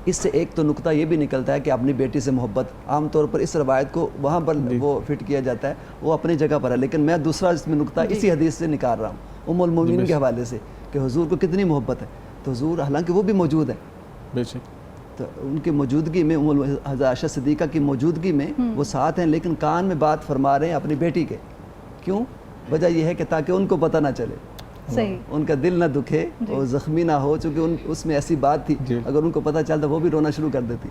اس سے ایک تو نقطہ یہ بھی نکلتا ہے کہ اپنی بیٹی سے محبت, عام طور پر اس روایت کو وہاں پر وہ فٹ کیا جاتا ہے, وہ اپنی جگہ پر ہے, لیکن میں دوسرا اس میں نقطہ اسی حدیث سے نکال رہا ہوں ام المومنین کے حوالے سے کہ حضور کو کتنی محبت ہے. تو حضور حالانکہ وہ بھی موجود ہیں, تو ان کی موجودگی میں حضرت عائشہ صدیقہ کی موجودگی میں وہ ساتھ ہیں, لیکن کان میں بات فرما رہے ہیں اپنی بیٹی کے. کیوں؟ وجہ یہ ہے کہ تاکہ ان کو پتہ نہ چلے, ان کا دل نہ دکھے اور زخمی نہ ہو, چونکہ اس میں ایسی بات تھی اگر ان کو پتہ چلتا وہ بھی رونا شروع کر دیتی.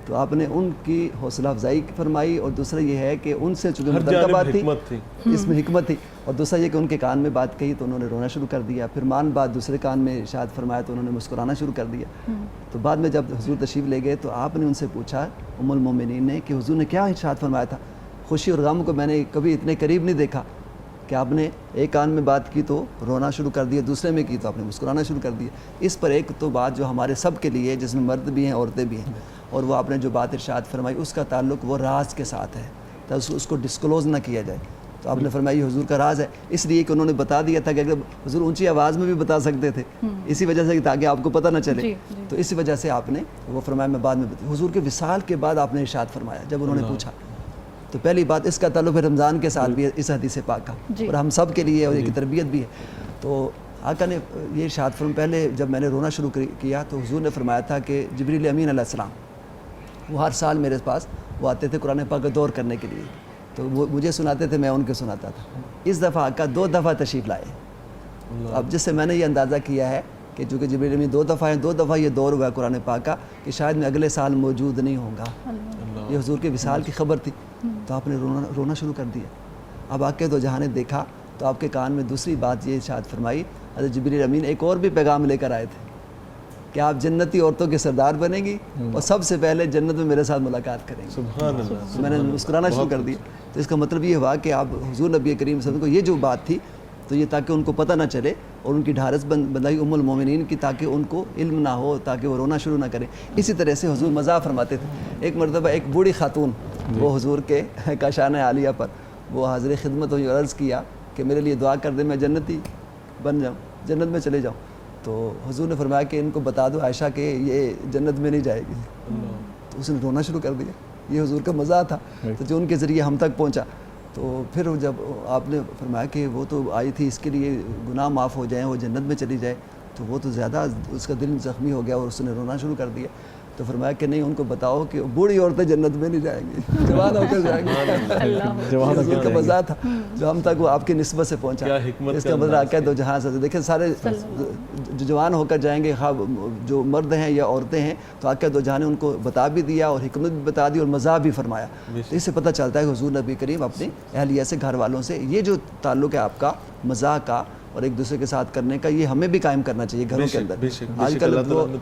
تو آپ نے ان کی حوصلہ افزائی فرمائی, اور دوسرا یہ ہے کہ ان سے چونکہ متعلقہ بات تھی, اس میں حکمت تھی, اور دوسرا یہ کہ ان کے کان میں بات کہی تو انہوں نے رونا شروع کر دیا. پھر مان بات دوسرے کان میں ارشاد فرمایا تو انہوں نے مسکرانا شروع کر دیا. تو بعد میں جب حضور تشریف لے گئے تو آپ نے ان سے پوچھا ام المومنین نے کہ حضور نے کیا ارشاد فرمایا تھا. خوشی اور غم کو میں نے کبھی اتنے قریب نہیں دیکھا کہ آپ نے ایک کان میں بات کی تو رونا شروع کر دیا, دوسرے میں کی تو آپ نے مسکرانا شروع کر دیا. اس پر ایک تو بات جو ہمارے سب کے لیے, جس میں مرد بھی ہیں عورتیں بھی ہیں, اور وہ آپ نے جو بات ارشاد فرمائی اس کا تعلق وہ راز کے ساتھ ہے, تو اس کو ڈسکلوز نہ کیا جائے. تو آپ نے فرمایا یہ حضور کا راز ہے, اس لیے کہ انہوں نے بتا دیا تھا کہ اگر حضور اونچی آواز میں بھی بتا سکتے تھے, اسی وجہ سے تاکہ آپ کو پتہ نہ چلے. تو اسی وجہ سے آپ نے وہ فرمایا میں بعد میں حضور کے وصال کے بعد آپ نے ارشاد فرمایا جب انہوں نے پوچھا. تو پہلی بات اس کا تعلق رمضان کے ساتھ بھی ہے اس حدیث پاک کا, اور ہم سب کے لیے اور ایک تربیت بھی ہے. تو آقا نے یہ ارشاد فرمایا, پہلے جب میں نے رونا شروع کیا تو حضور نے فرمایا تھا کہ جبریل امین علیہ السلام وہ ہر سال میرے پاس وہ آتے تھے قرآن پاک کا دور کرنے کے لیے, تو وہ مجھے سناتے تھے, میں ان کو سناتا تھا. اس دفعہ آقا 2 دفعہ تشریف لائے. اب جس سے میں نے یہ اندازہ کیا ہے کہ چونکہ جبریل امین 2 دفعہ ہیں, 2 دفعہ یہ دور ہوا ہے قرآن پاک کا کہ شاید میں اگلے سال موجود نہیں ہوں گا. یہ حضور کے وصال کی خبر تھی, تو آپ نے رونا شروع کر دیا. اب آقا دو جہاں نے دیکھا تو آپ کے کان میں دوسری بات یہ ارشاد فرمائی, حضرت جبریل امین ایک اور بھی پیغام لے کر آئے تھے کہ آپ جنتی عورتوں کے سردار بنیں گی اور سب سے پہلے جنت میں میرے ساتھ ملاقات کریں گے. سبحان اللہ. تو میں نے مسکرانا شروع کر دیا. تو اس کا مطلب یہ ہوا کہ آپ حضور نبی کریم صلی اللہ علیہ وسلم کو یہ جو بات تھی تو یہ تاکہ ان کو پتہ نہ چلے, اور ان کی ڈھارس بندائی ام المومنین کی تاکہ ان کو علم نہ ہو، تاکہ وہ رونا شروع نہ کریں. اسی طرح سے حضور مزاح فرماتے تھے. ایک مرتبہ ایک بوڑھی خاتون وہ حضور کے کاشان عالیہ پر وہ حاضر خدمت ہوئی اور عرض کیا کہ میرے لیے دعا کر دیں میں جنتی بن جاؤں، جنت میں چلے جاؤں. تو حضور نے فرمایا کہ ان کو بتا دو عائشہ کہ یہ جنت میں نہیں جائے گی. تو اس نے رونا شروع کر دیا. یہ حضور کا مزاح تھا تو جو ان کے ذریعے ہم تک پہنچا. تو پھر جب آپ نے فرمایا کہ وہ تو آئی تھی اس کے لیے گناہ معاف ہو جائیں، وہ جنت میں چلی جائے، تو وہ تو زیادہ اس کا دل زخمی ہو گیا اور اس نے رونا شروع کر دیا. تو فرمایا کہ نہیں، ان کو بتاؤ کہ بوڑھی عورتیں جنت میں نہیں جائیں گی، جوان ہو کر جائیں گی. حضور کا مزاح تھا جو ہم تک وہ آپ کی نسبت سے پہنچا. اس کا مطلب آقا دو جہاں سے دیکھیں سارے جو جوان ہو کر جائیں گے، جو مرد ہیں یا عورتیں ہیں، تو آقا دو جہاں نے ان کو بتا بھی دیا اور حکمت بھی بتا دی اور مزاح بھی فرمایا. تو اس سے پتہ چلتا ہے کہ حضور نبی کریم اپنی اہلیہ سے، گھر والوں سے یہ جو تعلق ہے آپ کا مزاح کا اور ایک دوسرے کے ساتھ کرنے کا، یہ ہمیں بھی قائم کرنا چاہیے گھروں کے اندر. آج کل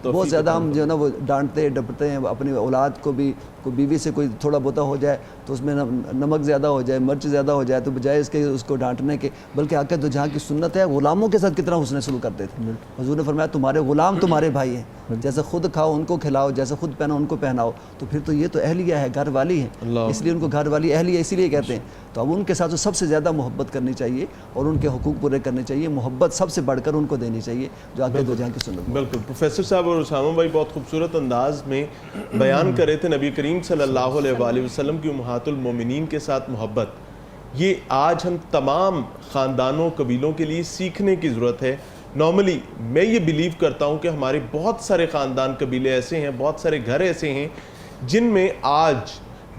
بہت زیادہ ہم جو ہے نا وہ ڈانٹتے ڈپٹتے ہیں اپنی اولاد کو بھی. کوئی بیوی سے کوئی تھوڑا بہت ہو جائے تو اس میں نمک زیادہ ہو جائے، مرچ زیادہ ہو جائے، تو بجائے اس کے اس کو ڈانٹنے کے، بلکہ آقا دو جہاں کی سنت ہے غلاموں کے ساتھ کتنا حسن سلوک کرتے تھے. حضور نے فرمایا تمہارے غلام تمہارے بھائی ہیں، جیسے خود کھاؤ ان کو کھلاؤ، جیسے خود پہنو ان کو پہناؤ. تو پھر تو یہ تو اہلیہ ہے، گھر والی ہے، اس لیے ان کو گھر والی اہلیہ اسی لیے کہتے ہیں. تو اب ان کے ساتھ سب سے زیادہ محبت کرنی چاہیے اور ان کے حقوق پورے کرنے چاہیے. محبت سب سے بڑھ کر ان کو دینی چاہیے جو آقا دو جہاں کی سنت. بالکل. پروفیسر صاحب اور اسامہ بھائی بہت خوبصورت انداز میں بیان کر رہے تھے نبی کریم صلی اللہ علیہ وآلہ وسلم کی امہات المومنین کے ساتھ محبت. یہ آج ہم تمام خاندانوں قبیلوں کے لیے سیکھنے کی ضرورت ہے. نارملی میں یہ بلیو کرتا ہوں کہ ہمارے بہت سارے خاندان قبیلے ایسے ہیں، بہت سارے گھر ایسے ہیں جن میں آج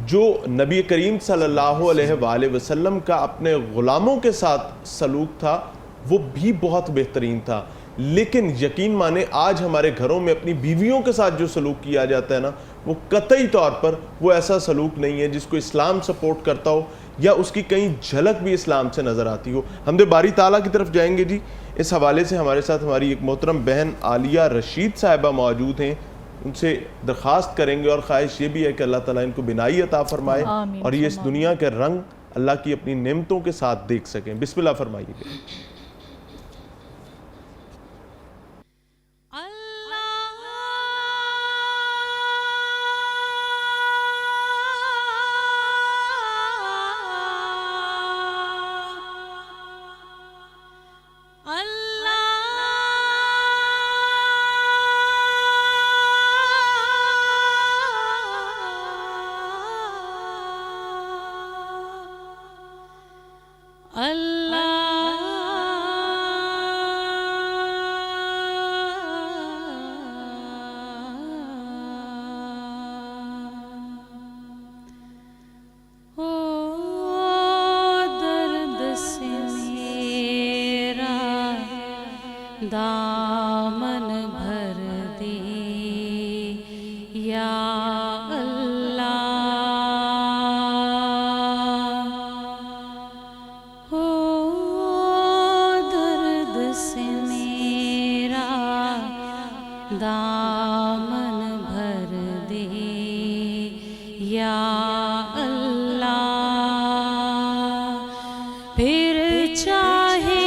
جو نبی کریم صلی اللہ علیہ وآلہ وسلم کا اپنے غلاموں کے ساتھ سلوک تھا وہ بھی بہت بہترین تھا. لیکن یقین مانے آج ہمارے گھروں میں اپنی بیویوں کے ساتھ جو سلوک کیا جاتا ہے نا، وہ قطعی طور پر وہ ایسا سلوک نہیں ہے جس کو اسلام سپورٹ کرتا ہو یا اس کی کہیں جھلک بھی اسلام سے نظر آتی ہو. حمد باری تعالیٰ کی طرف جائیں گے جی. اس حوالے سے ہمارے ساتھ ہماری ایک محترم بہن عالیہ رشید صاحبہ موجود ہیں. ان سے درخواست کریں گے اور خواہش یہ بھی ہے کہ اللہ تعالیٰ ان کو بینائی عطا فرمائے اور یہ اس دنیا کے رنگ اللہ کی اپنی نعمتوں کے ساتھ دیکھ سکیں. بسم اللہ فرمائیے گا. دامن بھر دی یا اللہ، ہو درد سے میرا دامن بھر دی یا اللہ. پھر چاہے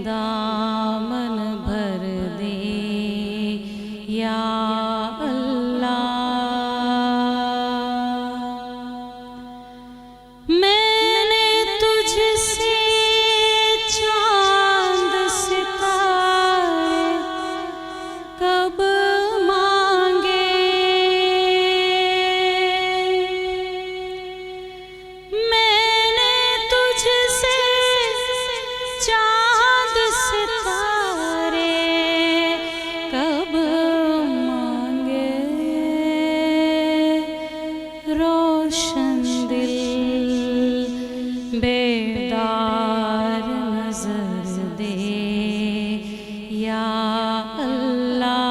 دامن بھر دے یا اللہ. میں نے تجھ سے چاند ستارے کب مانگے، میں نے تجھ سے چاند ستارے کب مانگے، روشن دل بیدار نظر دے یا اللہ.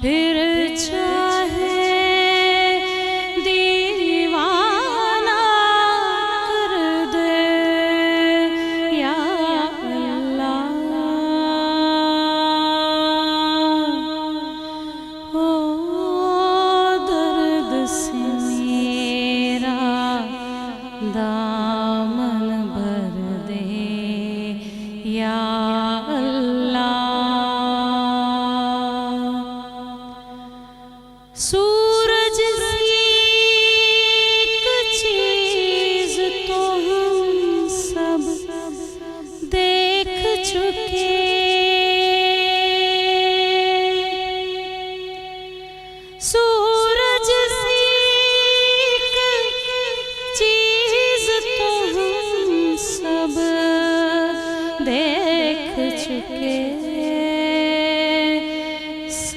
پھر چاہے دیوانہ کر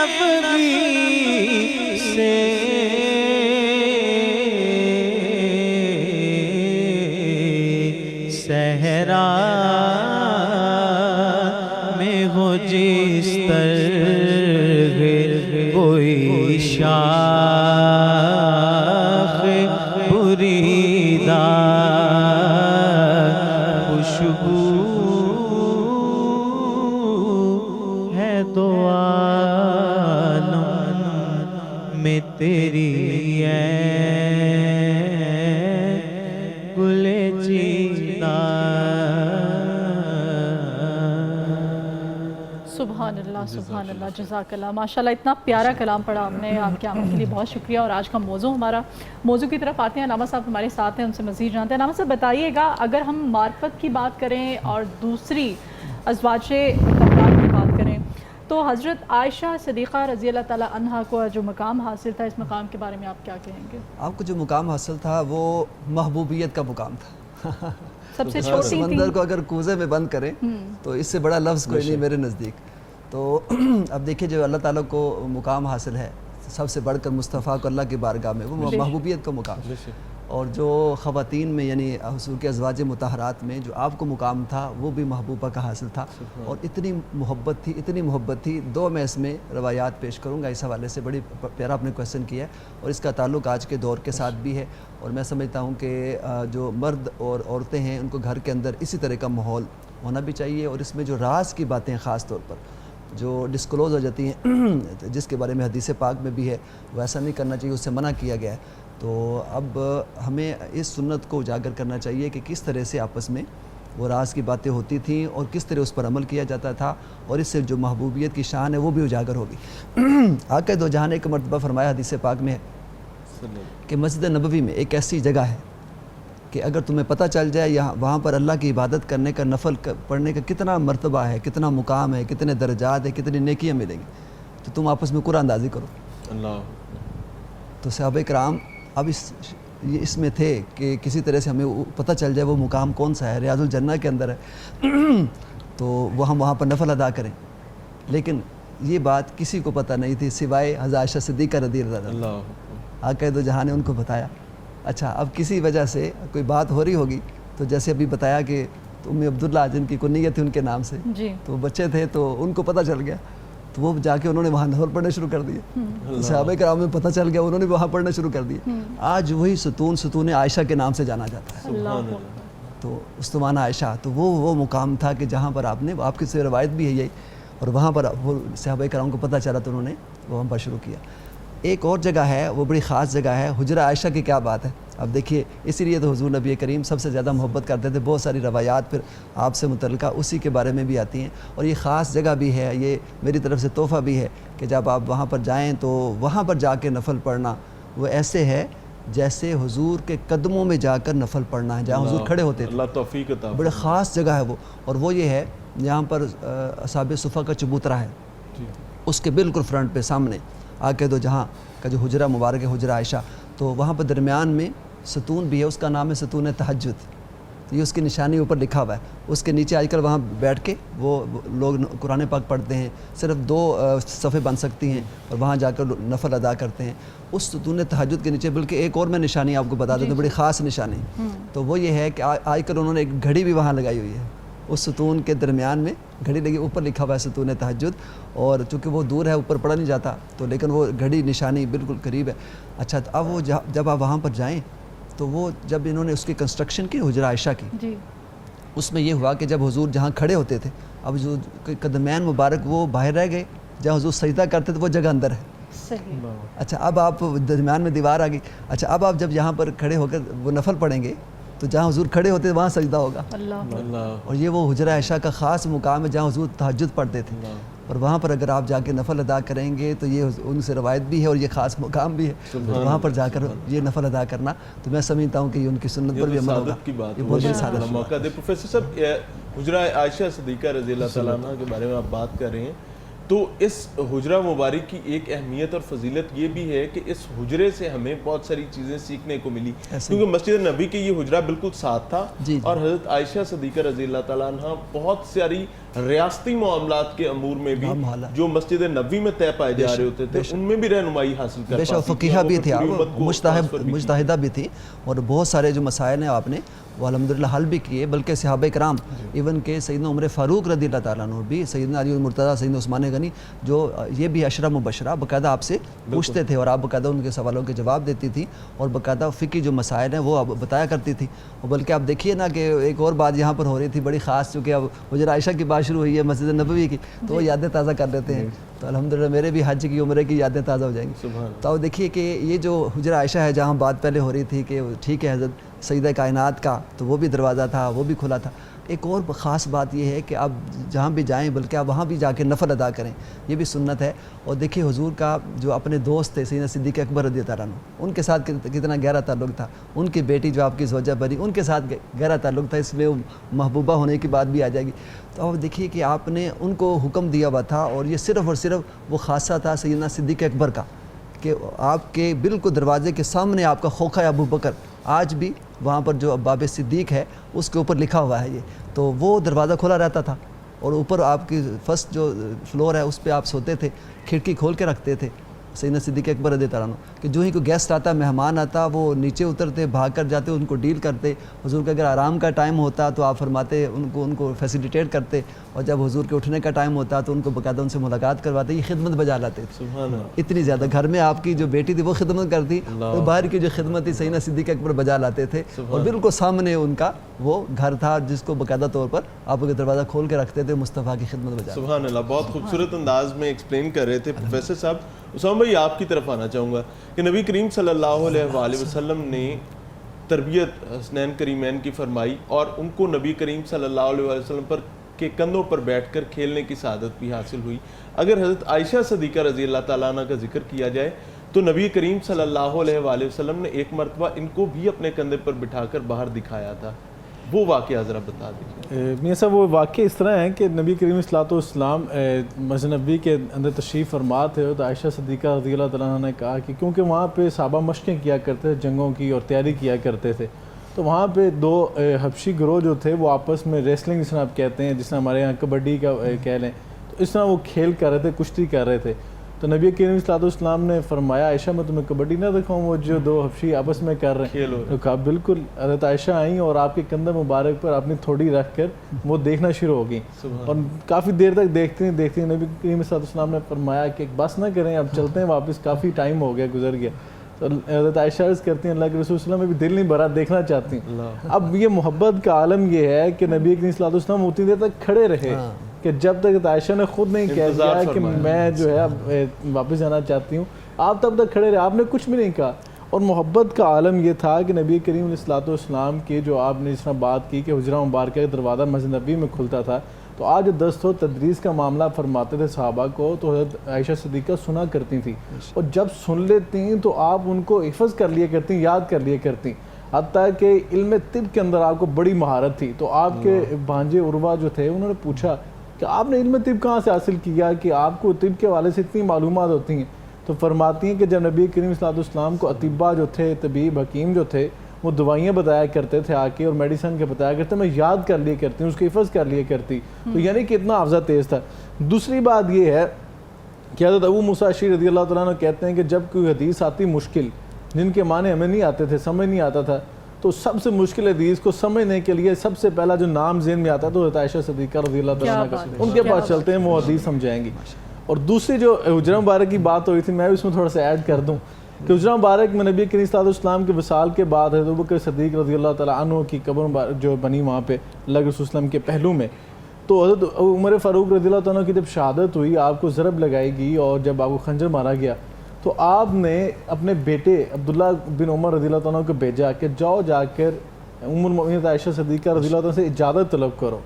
نبوی سے صحرا میں ہو جس طرح کوئی شاخ بریدار خوشبو ہے تو عالم میں تیری ہے گل چینا. سبحان اللہ سبحان اللہ جزاک اللہ ماشاء اللہ اتنا پیارا کلام پڑھا آپ نے. آپ کے آمد کے لیے بہت شکریہ. اور آج کا موضوع کی طرف آتے ہیں. علامہ صاحب ہمارے ساتھ ہیں, ان سے مزید جانتے ہیں. علامہ صاحب بتائیے گا, اگر ہم معرفت کی بات کریں اور دوسری ازواج مطہرات کی بات کریں تو حضرت عائشہ صدیقہ رضی اللہ تعالیٰ عنہا کو جو مقام حاصل تھا, اس مقام کے بارے میں آپ کیا کہیں گے؟ آپ کو جو مقام حاصل تھا وہ محبوبیت کا مقام تھا. سب سے چھوٹی تھی. سمندر کو اگر کوزے میں بند کریں تو اس سے بڑا لفظ کوئی نہیں میرے نزدیک. تو اب دیکھیے جو اللہ تعالیٰ کو مقام حاصل ہے سب سے بڑھ کر مصطفیٰ کو اللہ کی بارگاہ میں, وہ محبوبیت کا مقام. اور جو خواتین میں یعنی حضور کے ازواج مطہرات میں جو آپ کو مقام تھا وہ بھی محبوبہ کا حاصل تھا. اور اتنی محبت تھی. دو میں اس میں روایات پیش کروں گا اس حوالے سے. بڑی پیارا آپ نے کویسچن کیا ہے اور اس کا تعلق آج کے دور کے ساتھ بھی ہے. اور میں سمجھتا ہوں کہ جو مرد اور عورتیں ہیں ان کو گھر کے اندر اسی طرح کا ماحول ہونا بھی چاہیے. اور اس میں جو راز کی باتیں خاص طور پر جو ڈسکلوز ہو جاتی ہیں جس کے بارے میں حدیث پاک میں بھی ہے, وہ ایسا نہیں کرنا چاہیے, اس سے منع کیا گیا ہے. تو اب ہمیں اس سنت کو اجاگر کرنا چاہیے کہ کس طرح سے آپس میں وہ راز کی باتیں ہوتی تھیں اور کس طرح اس پر عمل کیا جاتا تھا, اور اس سے جو محبوبیت کی شان ہے وہ بھی اجاگر ہوگی. آقا دو جہاں نے ایک مرتبہ فرمایا حدیث پاک میں ہے کہ مسجد نبوی میں ایک ایسی جگہ ہے کہ اگر تمہیں پتہ چل جائے وہاں پر اللہ کی عبادت کرنے کا, نفل پڑھنے کا کتنا مرتبہ ہے, کتنا مقام ہے, کتنے درجات ہیں, کتنی نیکیاں ملیں گی, تو تم آپس میں قرآن اندازی کرو. اللہ. تو صحابہ کرام اب اس میں تھے کہ کسی طرح سے ہمیں پتہ چل جائے وہ مقام کون سا ہے, ریاض الجنہ کے اندر ہے, تو وہ ہم وہاں پر نفل ادا کریں. لیکن یہ بات کسی کو پتہ نہیں تھی سوائے حضرت عائشہ صدیقہ رضی اللہ عنہا. آقا دو جہاں نے ان کو بتایا. اچھا اب کسی وجہ سے کوئی بات ہو رہی ہوگی, تو جیسے ابھی بتایا کہ ام عبداللہ جن کی کنیت تھی ان کے نام سے, تو بچے تھے تو ان کو پتہ چل گیا, تو وہ جا کے انہوں نے وہاں نفل پڑھنا شروع کر دیے. صحابہ کرام میں پتہ چل گیا, انہوں نے وہاں پڑھنا شروع کر دیے. آج وہی ستون عائشہ کے نام سے جانا جاتا ہے. تو استوانہ عائشہ, تو وہ مقام تھا کہ جہاں پر آپ کی سے روایت بھی ہے یہی, اور وہاں پر وہ صحابہ کرام کو پتہ چلا تو انہوں نے وہاں پر شروع کیا. ایک اور جگہ ہے, وہ بڑی خاص جگہ ہے, حجرہ عائشہ کی کیا بات ہے. اب دیکھیے اسی لیے تو حضور نبی کریم سب سے زیادہ محبت کرتے تھے. بہت ساری روایات پھر آپ سے متعلقہ اسی کے بارے میں بھی آتی ہیں, اور یہ خاص جگہ بھی ہے, یہ میری طرف سے تحفہ بھی ہے کہ جب آپ وہاں پر جائیں تو وہاں پر جا کے نفل پڑھنا وہ ایسے ہے جیسے حضور کے قدموں میں جا کر نفل پڑھنا ہے, جہاں حضور کھڑے ہوتے تھے. اللہ توفیق عطا. بڑے خاص جگہ ہے وہ, اور وہ یہ ہے جہاں پر اصحاب صفہ کا چبوترا ہے, اس کے بالکل فرنٹ پہ سامنے آقا دو جہاں کا جو حجرہ مبارک ہے حجرہ عائشہ, تو وہاں پر درمیان میں ستون بھی ہے, اس کا نام ہے ستون تہجد. یہ اس کی نشانی اوپر لکھا ہوا ہے. اس کے نیچے آج کل وہاں بیٹھ کے وہ لوگ قرآن پاک پڑھتے ہیں, صرف 2 صفحے بن سکتی ہیں, اور وہاں جا کر نفل ادا کرتے ہیں. اس ستون تہجد کے نیچے بلکہ ایک اور میں نشانی آپ کو بتا دوں, بڑی خاص نشانی, تو وہ یہ ہے کہ آج کل انہوں نے ایک گھڑی بھی وہاں لگائی ہوئی ہے. اس ستون کے درمیان میں گھڑی لگی, اوپر لکھا ہوا ہے ستون تہجد, اور چونکہ وہ دور ہے اوپر پڑھا نہیں جاتا, تو لیکن وہ گھڑی نشانی بالکل قریب ہے. اچھا تو اب وہ جب آپ وہاں پر جائیں تو وہ جب انہوں نے اس کی کنسٹرکشن کی حجرہ عائشہ کی, اس میں یہ ہوا کہ جب حضور جہاں کھڑے ہوتے تھے, اب جو قدمین مبارک وہ باہر رہ گئے, جہاں حضور سجدہ کرتے تھے وہ جگہ اندر ہے. اچھا اب آپ درمیان میں دیوار آ گئی. اچھا اب آپ جب یہاں پر کھڑے ہو کر وہ نفل پڑھیں گے تو جہاں حضور کھڑے ہوتے وہاں سجدہ ہوگا. اور یہ وہ حجرہ عائشہ کا خاص مقام ہے جہاں حضور تہجد پڑھتے تھے, اور وہاں پر اگر آپ جا کے نفل ادا کریں گے تو یہ ان سے روایت بھی ہے اور یہ خاص مقام بھی ہے. وہاں پر جا کر یہ نفل ادا کرنا, تو میں سمجھتا ہوں کہ یہ ان کی سنت پر بھی عمل ہوگا. یہ بہت بڑی سعادت ہے. موقع دے پروفیسر صاحب, حجرہ عائشہ صدیقہ رضی اللہ تعالیٰ عنہ کے بارے میں آپ بات کر رہے ہیں, تو اس حجرہ مبارک کی ایک اہمیت اور فضیلت یہ بھی ہے کہ اس حجرے سے ہمیں بہت ساری چیزیں سیکھنے کو ملی, کیونکہ مسجد نبی کے یہ حجرہ بالکل ساتھ تھا, اور حضرت عائشہ صدیقہ رضی اللہ تعالیٰ عنہ بہت ساری ریاستی معاملات کے امور میں بھی جو مسجد نبوی میں طے پائے جا رہے ہوتے تھے ان میں بھی رہنمائی حاصل کر بے شک فقیہ بھی تھی آپ، مجتہدہ بھی تھی، اور بہت سارے جو مسائل ہیں آپ نے وہ الحمدللہ حل بھی کیے، بلکہ صحابہ کرام ایون کہ سیدنا عمر فاروق رضی اللہ تعالیٰ عنہ بھی، سیدنا علی المرتضیٰ، سیدنا عثمان غنی، جو یہ بھی عشرہ مبشرہ باقاعدہ آپ سے پوچھتے تھے اور آپ باقاعدہ ان کے سوالوں کے جواب دیتی تھی، اور باقاعدہ فقہی جو مسائل ہیں وہ آپ بتایا کرتی تھی. اور بلکہ آپ دیکھیے نا کہ ایک اور بات یہاں پر ہو رہی تھی بڑی خاص، چونکہ اب حجر عائشہ کی بات شروع ہوئی ہے مسجد نبوی کی، تو وہ یادیں تازہ کر لیتے ہیں. تو الحمدللہ میرے بھی حج کی عمرے کی یادیں تازہ ہو جائیں گی. تو اب دیکھیے کہ یہ جو حجر عائشہ ہے جہاں بات پہلے ہو رہی تھی کہ ٹھیک ہے حضرت سیدہ کائنات کا تو وہ بھی دروازہ تھا، وہ بھی کھلا تھا. ایک اور خاص بات یہ ہے کہ آپ جہاں بھی جائیں بلکہ آپ وہاں بھی جا کے نفل ادا کریں، یہ بھی سنت ہے. اور دیکھیے حضور کا جو اپنے دوست تھے سیدنا صدیق اکبر رضی اللہ عنہ، ان کے ساتھ کتنا گہرا تعلق تھا. ان کی بیٹی جو آپ کی زوجہ بری، ان کے ساتھ گہرا تعلق تھا، اس میں محبوبہ ہونے کی بات بھی آ جائے گی. تو اب دیکھیے کہ آپ نے ان کو حکم دیا ہوا تھا، اور یہ صرف اور صرف وہ خاصہ تھا سیدنا صدیق اکبر کا کہ آپ کے بالکل دروازے کے سامنے آپ کا خوخہ ابو بکر، آج بھی وہاں پر جو باب صدیق ہے اس کے اوپر لکھا ہوا ہے یہ، تو وہ دروازہ کھلا رہتا تھا. اور اوپر آپ کی فرسٹ جو فلور ہے اس پہ آپ سوتے تھے، کھڑکی کھول کے رکھتے تھے سیدنا صدیق اکبر رضی اللہ عنہ، کہ جو ہی کوئی گیسٹ آتا، مہمان آتا، وہ نیچے اترتے، بھاگ کر جاتے، ان کو ڈیل کرتے. حضور کا اگر آرام کا ٹائم ہوتا تو آپ فرماتے ان کو فیسیلیٹیٹ کرتے، اور جب حضور کے اٹھنے کا ٹائم ہوتا تو ان کو باقاعدہ ان سے ملاقات کرواتے. یہ خدمت بجا لاتے تھے اتنی زیادہ. گھر میں آپ کی جو بیٹی تھی وہ خدمت کرتی، تو باہر کی جو خدمت تھی سیدنا صدیق اکبر بجا لاتے تھے. اور بالکل سامنے ان کا وہ گھر تھا جس کو باقاعدہ طور پر آپ کے دروازہ کھول کے رکھتے تھے، مصطفیٰ کی خدمت بجا. سبحان اللہ، بہت خوبصورت انداز میں ایکسپلین کر رہے تھے پروفیسر صاحب. اسامہ بھائی آپ کی طرف آنا چاہوں گا کہ نبی کریم صلی اللہ علیہ وآلہ وسلم نے تربیت حسنین کریمین کی فرمائی، اور ان کو نبی کریم صلی اللہ علیہ وآلہ وسلم پر کے کندھوں پر بیٹھ کر کھیلنے کی سعادت بھی حاصل ہوئی. اگر حضرت عائشہ صدیقہ رضی اللہ تعالیٰ عنہ کا ذکر کیا جائے تو نبی کریم صلی اللہ علیہ وآلہ وسلم نے ایک مرتبہ ان کو بھی اپنے کندھے پر بٹھا کر باہر دکھایا تھا. وہ واقعہ ذرا بتا دیجیے. میاں صاحب وہ واقعہ اس طرح ہے کہ نبی کریم صلی اللہ مسجد نبوی کے اندر تشریف فرما تھے، تو عائشہ صدیقہ رضی اللہ تعالیٰ عنہ نے کہا کہ کیونکہ وہاں پہ صحابہ مشقیں کیا کرتے تھے، جنگوں کی اور تیاری کیا کرتے تھے، تو وہاں پہ دو حبشی گروہ جو تھے وہ آپس میں ریسلنگ جس طرح آپ کہتے ہیں، جس طرح ہمارے یہاں کبڈی کا کہہ لیں، تو اس طرح وہ کھیل کر رہے تھے، کشتی کر رہے تھے. تو نبی کریم صلی اللہ علیہ وسلم نے فرمایا عائشہ میں تمہیں کبڈی نہ دکھاؤں، وہ جو دو حبشی آپس میں کر رہے ہیں؟ تو کہا بالکل. حضرت عائشہ آئیں اور آپ کے کندھے مبارک پر اپنی تھوڑی رکھ کر وہ دیکھنا شروع ہو گئیں، اور کافی دیر تک دیکھتی ہیں نبی کریم صلی اللہ علیہ وسلم نے فرمایا کہ بس نہ کریں، اب چلتے ہیں واپس، کافی ٹائم ہو گیا، گزر گیا. تو حضرت عائشہ عرض کرتی ہیں اللہ کے رسول صلی اللہ علیہ وسلم میں بھی دل نہیں بھرا، دیکھنا چاہتی ہیں. اب یہ محبت کا عالم یہ ہے کہ نبی کریم صلی اللہ علیہ وسلم اتنی دیر تک کھڑے رہے کہ جب تک عائشہ نے خود نہیں کہہ دیا کہ میں جو ہے اب واپس جانا چاہتی ہوں، آپ تب تک کھڑے رہے، آپ نے کچھ بھی نہیں کہا. اور محبت کا عالم یہ تھا کہ نبی کریم علیہ السلام کی جو آپ نے جس طرح بات کی کہ حجرہ مبارکہ کا دروازہ مسجد نبوی میں کھلتا تھا، تو آج درس و تدریس کا معاملہ فرماتے تھے صحابہ کو، تو حضرت عائشہ صدیقہ سنا کرتی تھیں، اور جب سن لیتی تو آپ ان کو حفظ کر لیا کرتی، یاد کر لیا کرتی. حتیٰ کہ علم طب کے اندر آپ کو بڑی مہارت تھی. تو آپ کے بھانجے عروہ جو تھے انہوں نے پوچھا کہ آپ نے علم طب کہاں سے حاصل کیا کہ آپ کو طب کے حوالے سے اتنی معلومات ہوتی ہیں؟ تو فرماتی ہیں کہ جب نبی کریم صلی اللہ علیہ وسلم کو اطباء جو تھے، طبیب حکیم جو تھے، وہ دوائیاں بتایا کرتے تھے آ کے، اور میڈیسن کے بتایا کرتے، میں یاد کر لیا کرتی ہوں، اس کو حفظ کر لیا کرتی. تو یعنی کہ اتنا حافظہ تیز تھا. دوسری بات یہ ہے کہ حضرت ابو موسیٰ اشعری رضی اللہ تعالیٰ عنہ کہتے ہیں کہ جب کوئی حدیث آتی مشکل، جن کے معنی ہمیں نہیں آتے تھے، سمجھ نہیں آتا تھا، تو سب سے مشکل حدیث کو سمجھنے کے لیے سب سے پہلا جو نام ذہن میں آتا ہے تو حضرت عائشہ صدیقہ رضی اللہ تعالیٰ عنہ کا، ان کے پاس چلتے ہیں، وہ حدیث سمجھائیں گی. اور دوسری جو حجرہ مبارک کی بات ہوئی تھی، میں بھی اس میں تھوڑا سا ایڈ کر دوں کہ حجرہ مبارک میں نبی کریم صلی اللہ علیہ وسلم کے وصال کے بعد حضرت ابوبکر صدیق رضی اللہ تعالیٰ عنہ کی قبر جو بنی وہاں پہ اللہ کے رسول وسلم کے پہلو میں، تو حضرت عمر فاروق رضی اللہ تعالیٰ عنہ کی جب شہادت ہوئی، آپ کو ضرب لگائی گئی اور جب آپ کو خنجر مارا گیا، تو آپ نے اپنے بیٹے عبداللہ بن عمر رضی اللہ تعالیٰ عنہ کو بھیجا کہ جاؤ جا کر ام المؤمنین عائشہ صدیقہ رضی اللہ تعالیٰ سے اجازت طلب کرو.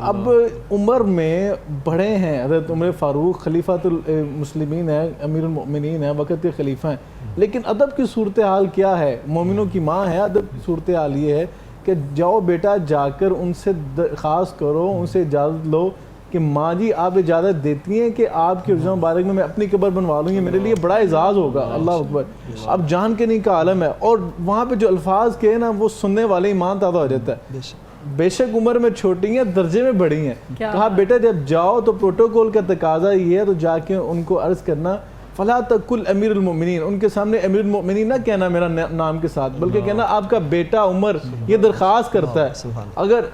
اب عمر میں بڑے ہیں، حضرت عمر فاروق خلیفۃ المسلمین ہیں، امیر المؤمنین ہیں، وقت کے خلیفہ ہیں، لیکن ادب کی صورتحال کیا ہے؟ مومنوں کی ماں ہے. ادب کی صورتحال یہ ہے کہ جاؤ بیٹا جا کر ان سے درخواست کرو، ان سے اجازت لو کہ ماں جی آپ اجازت دیتی ہیں کہ آپ کے حجرہ مبارک میں اپنی قبر بنوا لوں، یہ میرے لیے بڑا اعزاز ہوگا. اللہ اکبر. اب جان کے نہیں کا عالم ہے، اور وہاں پہ جو الفاظ کے نا وہ سننے والے ایمان تازہ ہو جاتا ہے. بے شک عمر میں چھوٹی ہیں درجے میں بڑی ہیں. کہا بیٹا جب جاؤ تو پروٹوکول کا تقاضا یہ ہے تو جا کے ان کو عرض کرنا فلا تقل امیر المؤمنین, ان کے سامنے امیر المؤمنین نہ کہنا میرا نام کے ساتھ, بلکہ کہنا آپ کا بیٹا عمر یہ درخواست کرتا ہے اگر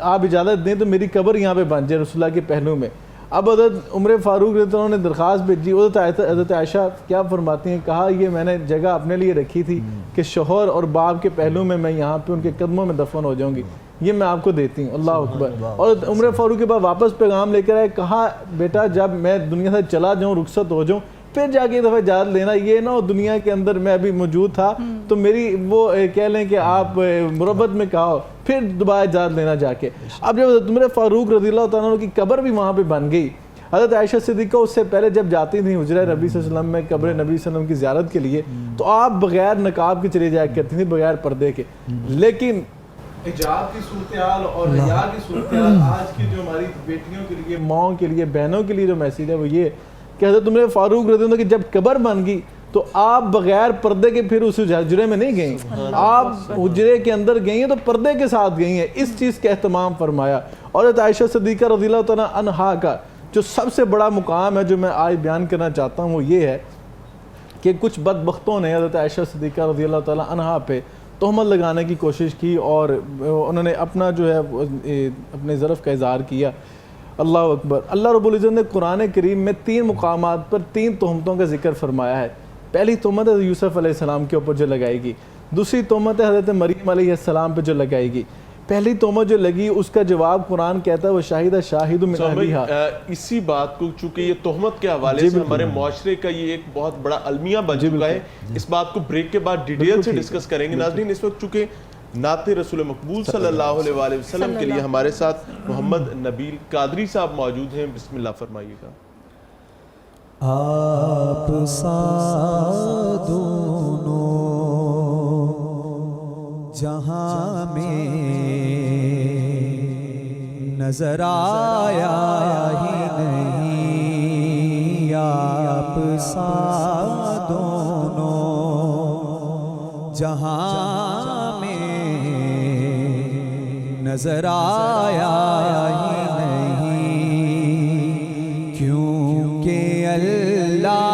آپ اجازت دیں تو میری قبر یہاں پہ بن جائے رسول اللہ کے پہلو میں. اب حضرت عمر فاروق رضی اللہ عنہ نے درخواست بھیجی. حضرت عائشہ کیا فرماتی ہیں, کہا یہ میں نے جگہ اپنے لیے رکھی تھی کہ شوہر اور باپ کے پہلو میں یہاں پہ ان کے قدموں میں دفن ہو جاؤں گی, یہ میں آپ کو دیتی ہوں. اللہ اکبر. اور عمر فاروق کے بعد واپس پیغام لے کر آئے, کہا بیٹا جب میں دنیا سے چلا جاؤں رخصت ہو جاؤں پھر جا کے ایک دفعہ اجازت لینا, یہ نہ ہو دنیا کے اندر میں ابھی موجود تھا تو میری وہ کہہ لیں کہ آپ مربت میں کہا پھر دوبارہ اجازت لینا جا کے. اب جب عمر فاروق رضی اللہ تعالیٰ عنہ کی قبر بھی وہاں پہ بن گئی, حضرت عائشہ صدیقہ اس سے پہلے جب جاتی تھیں حجرہ نبی صلی اللہ علیہ وسلم میں قبر نبی صلی اللہ علیہ وسلم کی زیارت کے لیے تو آپ بغیر نقاب کے چلے جایا کرتی تھیں, بغیر پردے کے. لیکن حجاب کی صورتحال اور حیا کی صورتحال آج کی جو ہماری بیٹیوں کے لیے, ماؤں کے لیے, بہنوں کے لیے جو میسیج ہے وہ یہ کہ حضرت عمر فاروق رضی اللہ عنہ کی جب قبر بن گئی تو آپ بغیر پردے کے پھر اس حجرے میں نہیں گئیں, آپ حجرے کے اندر گئی ہیں تو پردے کے ساتھ گئی ہیں. اس چیز کا اہتمام فرمایا. اور حضرت عائشہ صدیقہ رضی اللہ تعالیٰ عنہا کا جو سب سے بڑا مقام ہے جو میں آج بیان کرنا چاہتا ہوں وہ یہ ہے کہ کچھ بدبختوں نے حضرت عائشہ صدیقہ رضی اللہ تعالیٰ عنہا پہ تہمت لگانے کی کوشش کی اور انہوں نے اپنا جو ہے اپنے ظرف کا اظہار کیا. اللہ اکبر. اللہ رب العزت نے قرآن کریم میں 3 مقامات پر 3 تہمتوں کا ذکر فرمایا ہے. پہلی تہمت حضرت یوسف علیہ السلام کے اوپر جو لگائی گئی, دوسری تہمت ہے حضرت مریم علیہ السلام پہ جو لگائی گئی. پہلی تہمت جو لگی اس کا جواب قرآن کہتا ہے وہ شاہدہ شاہد من اہلہا. اسی بات کو چونکہ یہ تہمت کے حوالے سے ہمارے معاشرے کا یہ ایک بہت بڑا المیہ بن چکا ہے, اس بات کو بریک کے بعد ڈیٹیل سے ڈسکس کریں گے. ناظرین اس وقت چونکہ نعت رسول مقبول صلی اللہ علیہ وآلہ وسلم کے لیے ہمارے ساتھ محمد نبیل قادری صاحب موجود ہیں. بسم اللہ فرمائیے گا. آپ سا دونوں جہاں میں نظر آیا ہی نہیں, آپ سا دونوں جہاں میں نظر آیا ہی نہیں, کیونکہ اللہ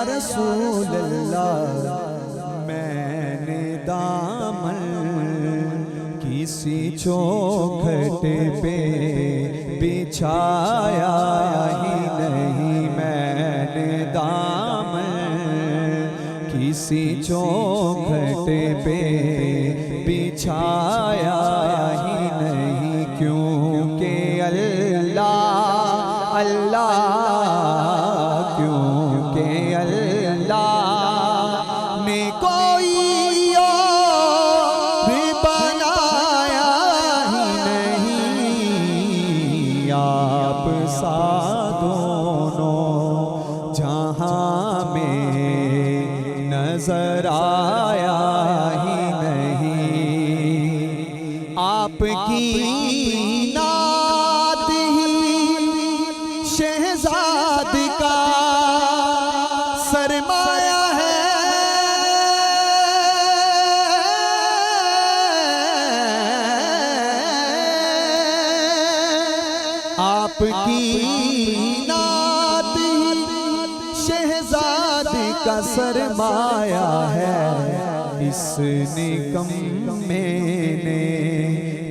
رسول اللہ میں نے دامن کسی چوکھٹ پہ بچھایا ہی نہیں, میں نے دامن کسی چوکھٹ پہ بچھایا ہی نہیں, کیونکہ اللہ اللہ نظر آیا ہی نہیں, آپ کی نعت ہی شہزاد کا سرمایہ ہے, آپ کی نعت ہی شہزاد کا سرمایہ ہے, اس نکم میں نے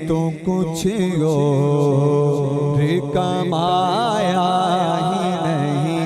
تو کچھ اور کمایا ہی نہیں,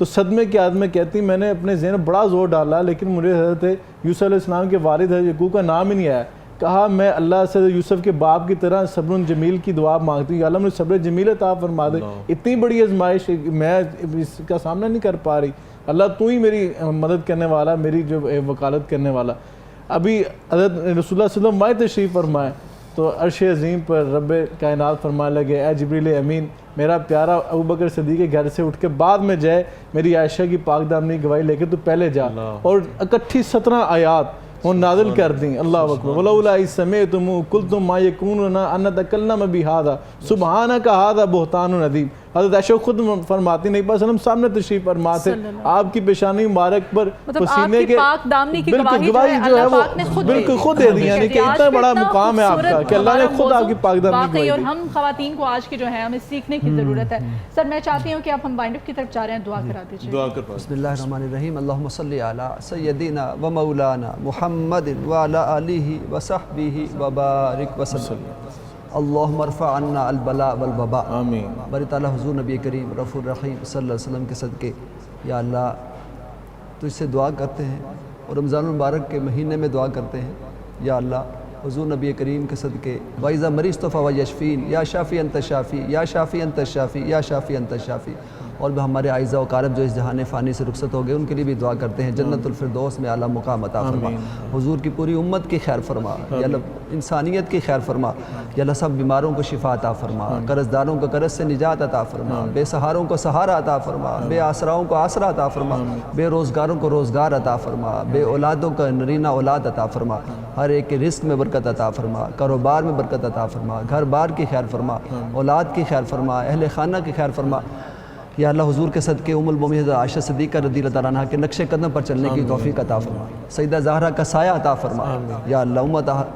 تو صدمے کی عادت میں کہتی میں نے اپنے ذہن میں بڑا زور ڈالا لیکن مجھے حضرت یوسف علیہ السلام کے والد حضرت یعقوب کا نام ہی نہیں آیا. کہا میں اللہ سے یوسف کے باپ کی طرح صبر جمیل کی دعا مانگتی ہوں, یا اللہ مجھے صبر جمیل عطا فرما دے. اتنی بڑی آزمائش میں اس کا سامنا نہیں کر پا رہی, اللہ تو ہی میری مدد کرنے والا, میری جو وکالت کرنے والا. ابھی حضرت رسول اللہ صلی اللہ علیہ وسلم مائے تشریف فرمائے تو عرش عظیم پر رب کائنات فرمانے لگے اے جبریل امین میرا پیارا ابوبکر صدیق کے گھر سے اٹھ کے بعد میں جائے میری عائشہ کی پاک دامنی گواہی لے کے تو پہلے جا, اور اکٹھی 17 آیات وہ نازل کر دیں. اللہ اکبر. ولولا اذ سمعتموہ قلتم ما یکون لنا ان نتکلم بہذا سبحانک ھذا بہتان عظیم. حضرت عائشہ خود فرماتی نہیں پاس ہم سامنے تشریف فرما تھے, آپ کی پیشانی مبارک پر پسینے کے پاک دامنی کی گواہی جو ہے وہ بالکل خود دے دی, یعنی کہ اتنا بڑا مقام ہے آپ کا کہ اللہ نے خود آپ کی پاک دامنی کی گواہی اور دی. ہم خواتین کو آج کے جو ہے ہمیں سیکھنے کی ضرورت ہے. سر میں چاہتی ہوں کہ آپ ہم وائنڈ اپ کی طرف جا رہے ہیں, دعا کرا دیجیے. دعا کر پاس. بسم اللہ الرحمن الرحیم. اللہم صلی علی سیدنا و مولانا محمد وعلی آلہ وصحبہ وبارک وسلم. اللہم ارفع عنا البلاء والوباء. آمین. باری تعالیٰ حضور نبی کریم رف الرحیم صلی اللہ علیہ وسلم کے صدقے یا اللہ تجھ سے دعا کرتے ہیں اور رمضان المبارک کے مہینے میں دعا کرتے ہیں یا اللہ حضور نبی کریم کے صدقے وَإِذَا مَرِضْتُ فَهُوَ يَشْفِينِ یا شافی انت شافی یا شافی انت شافی یا شافی انت شافی. اور بھی ہمارے اعزاء و اقارب جو اس جہان فانی سے رخصت ہو گئے ان کے لیے بھی دعا کرتے ہیں جنت الفردوس میں اعلیٰ مقام عطا فرما. حضور کی پوری امت کی خیر فرما یا اللہ, انسانیت کی خیر فرما یا اللہ. سب بیماروں کو شفا عطا فرما, قرض داروں کو قرض سے نجات عطا فرما, بے سہاروں کو سہارا عطا فرما, بے آسراؤں کو آسرا عطا فرما, بے روزگاروں کو روزگار عطا فرما, بے اولادوں کا نرینہ اولاد عطا فرما, ہر ایک کے رزق میں برکت عطا فرما, کاروبار میں برکت عطا فرما, گھر بار کی خیر فرما, اولاد کی خیر فرما, اہل خانہ کی خیر فرما یا اللہ. حضور کے صدقے المومنین حضرت عائشہ صدیقہ رضی اللہ تعالیٰ عنہ کے نقش قدم پر چلنے کی توفیق عطا فرما. سیدہ زہرا کا سایہ عطا فرما یا اللہ.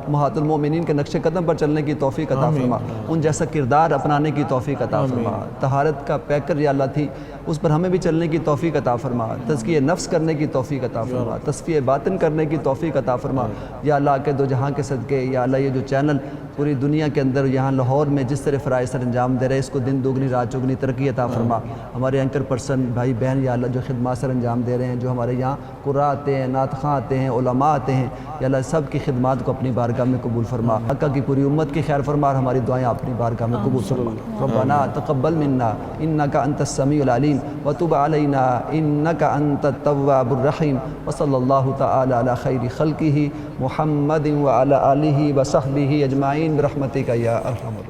امہات المومنین کے نقش قدم پر چلنے کی توفیق عطا فرما, ان جیسا کردار اپنانے کی توفیق عطا فرما. طہارت کا پیکر یا اللہ تھی اس پر ہمیں بھی چلنے کی توفیق عطا فرما. تزکیہ نفس کرنے کی توفیق عطا فرما, تصفیہ باطن کرنے کی توفیق عطا فرما یا اللہ. کے دو جہاں کے صدقے یا اللہ یہ جو چینل پوری دنیا کے اندر یہاں لاہور میں جس طرح فرائض سر انجام دے رہے اس کو دن دوگنی رات چوگنی ترقی عطا فرما. ہمارے اینکر پرسن بھائی بہن یا اللہ جو خدمات سر انجام دے رہے ہیں, جو ہمارے یہاں قرآن آتے ہیں, نعت خواں آتے ہیں, علماء آتے ہیں یا اللہ, سب کی خدمات کو اپنی بارگاہ میں قبول فرما. آقا کی پوری امت کی خیر فرما اور ہماری دعائیں اپنی بارگاہ میں قبول فرما. ربنا تقبل منا انک انت السمیع العلیم وتب علینا انک انت التواب الرحیم. وصلی اللہ تعالی علی خیر خلقہ محمد وعلی آلہ وصحبہ اجمعین برحمتک یا ارحم الراحمین.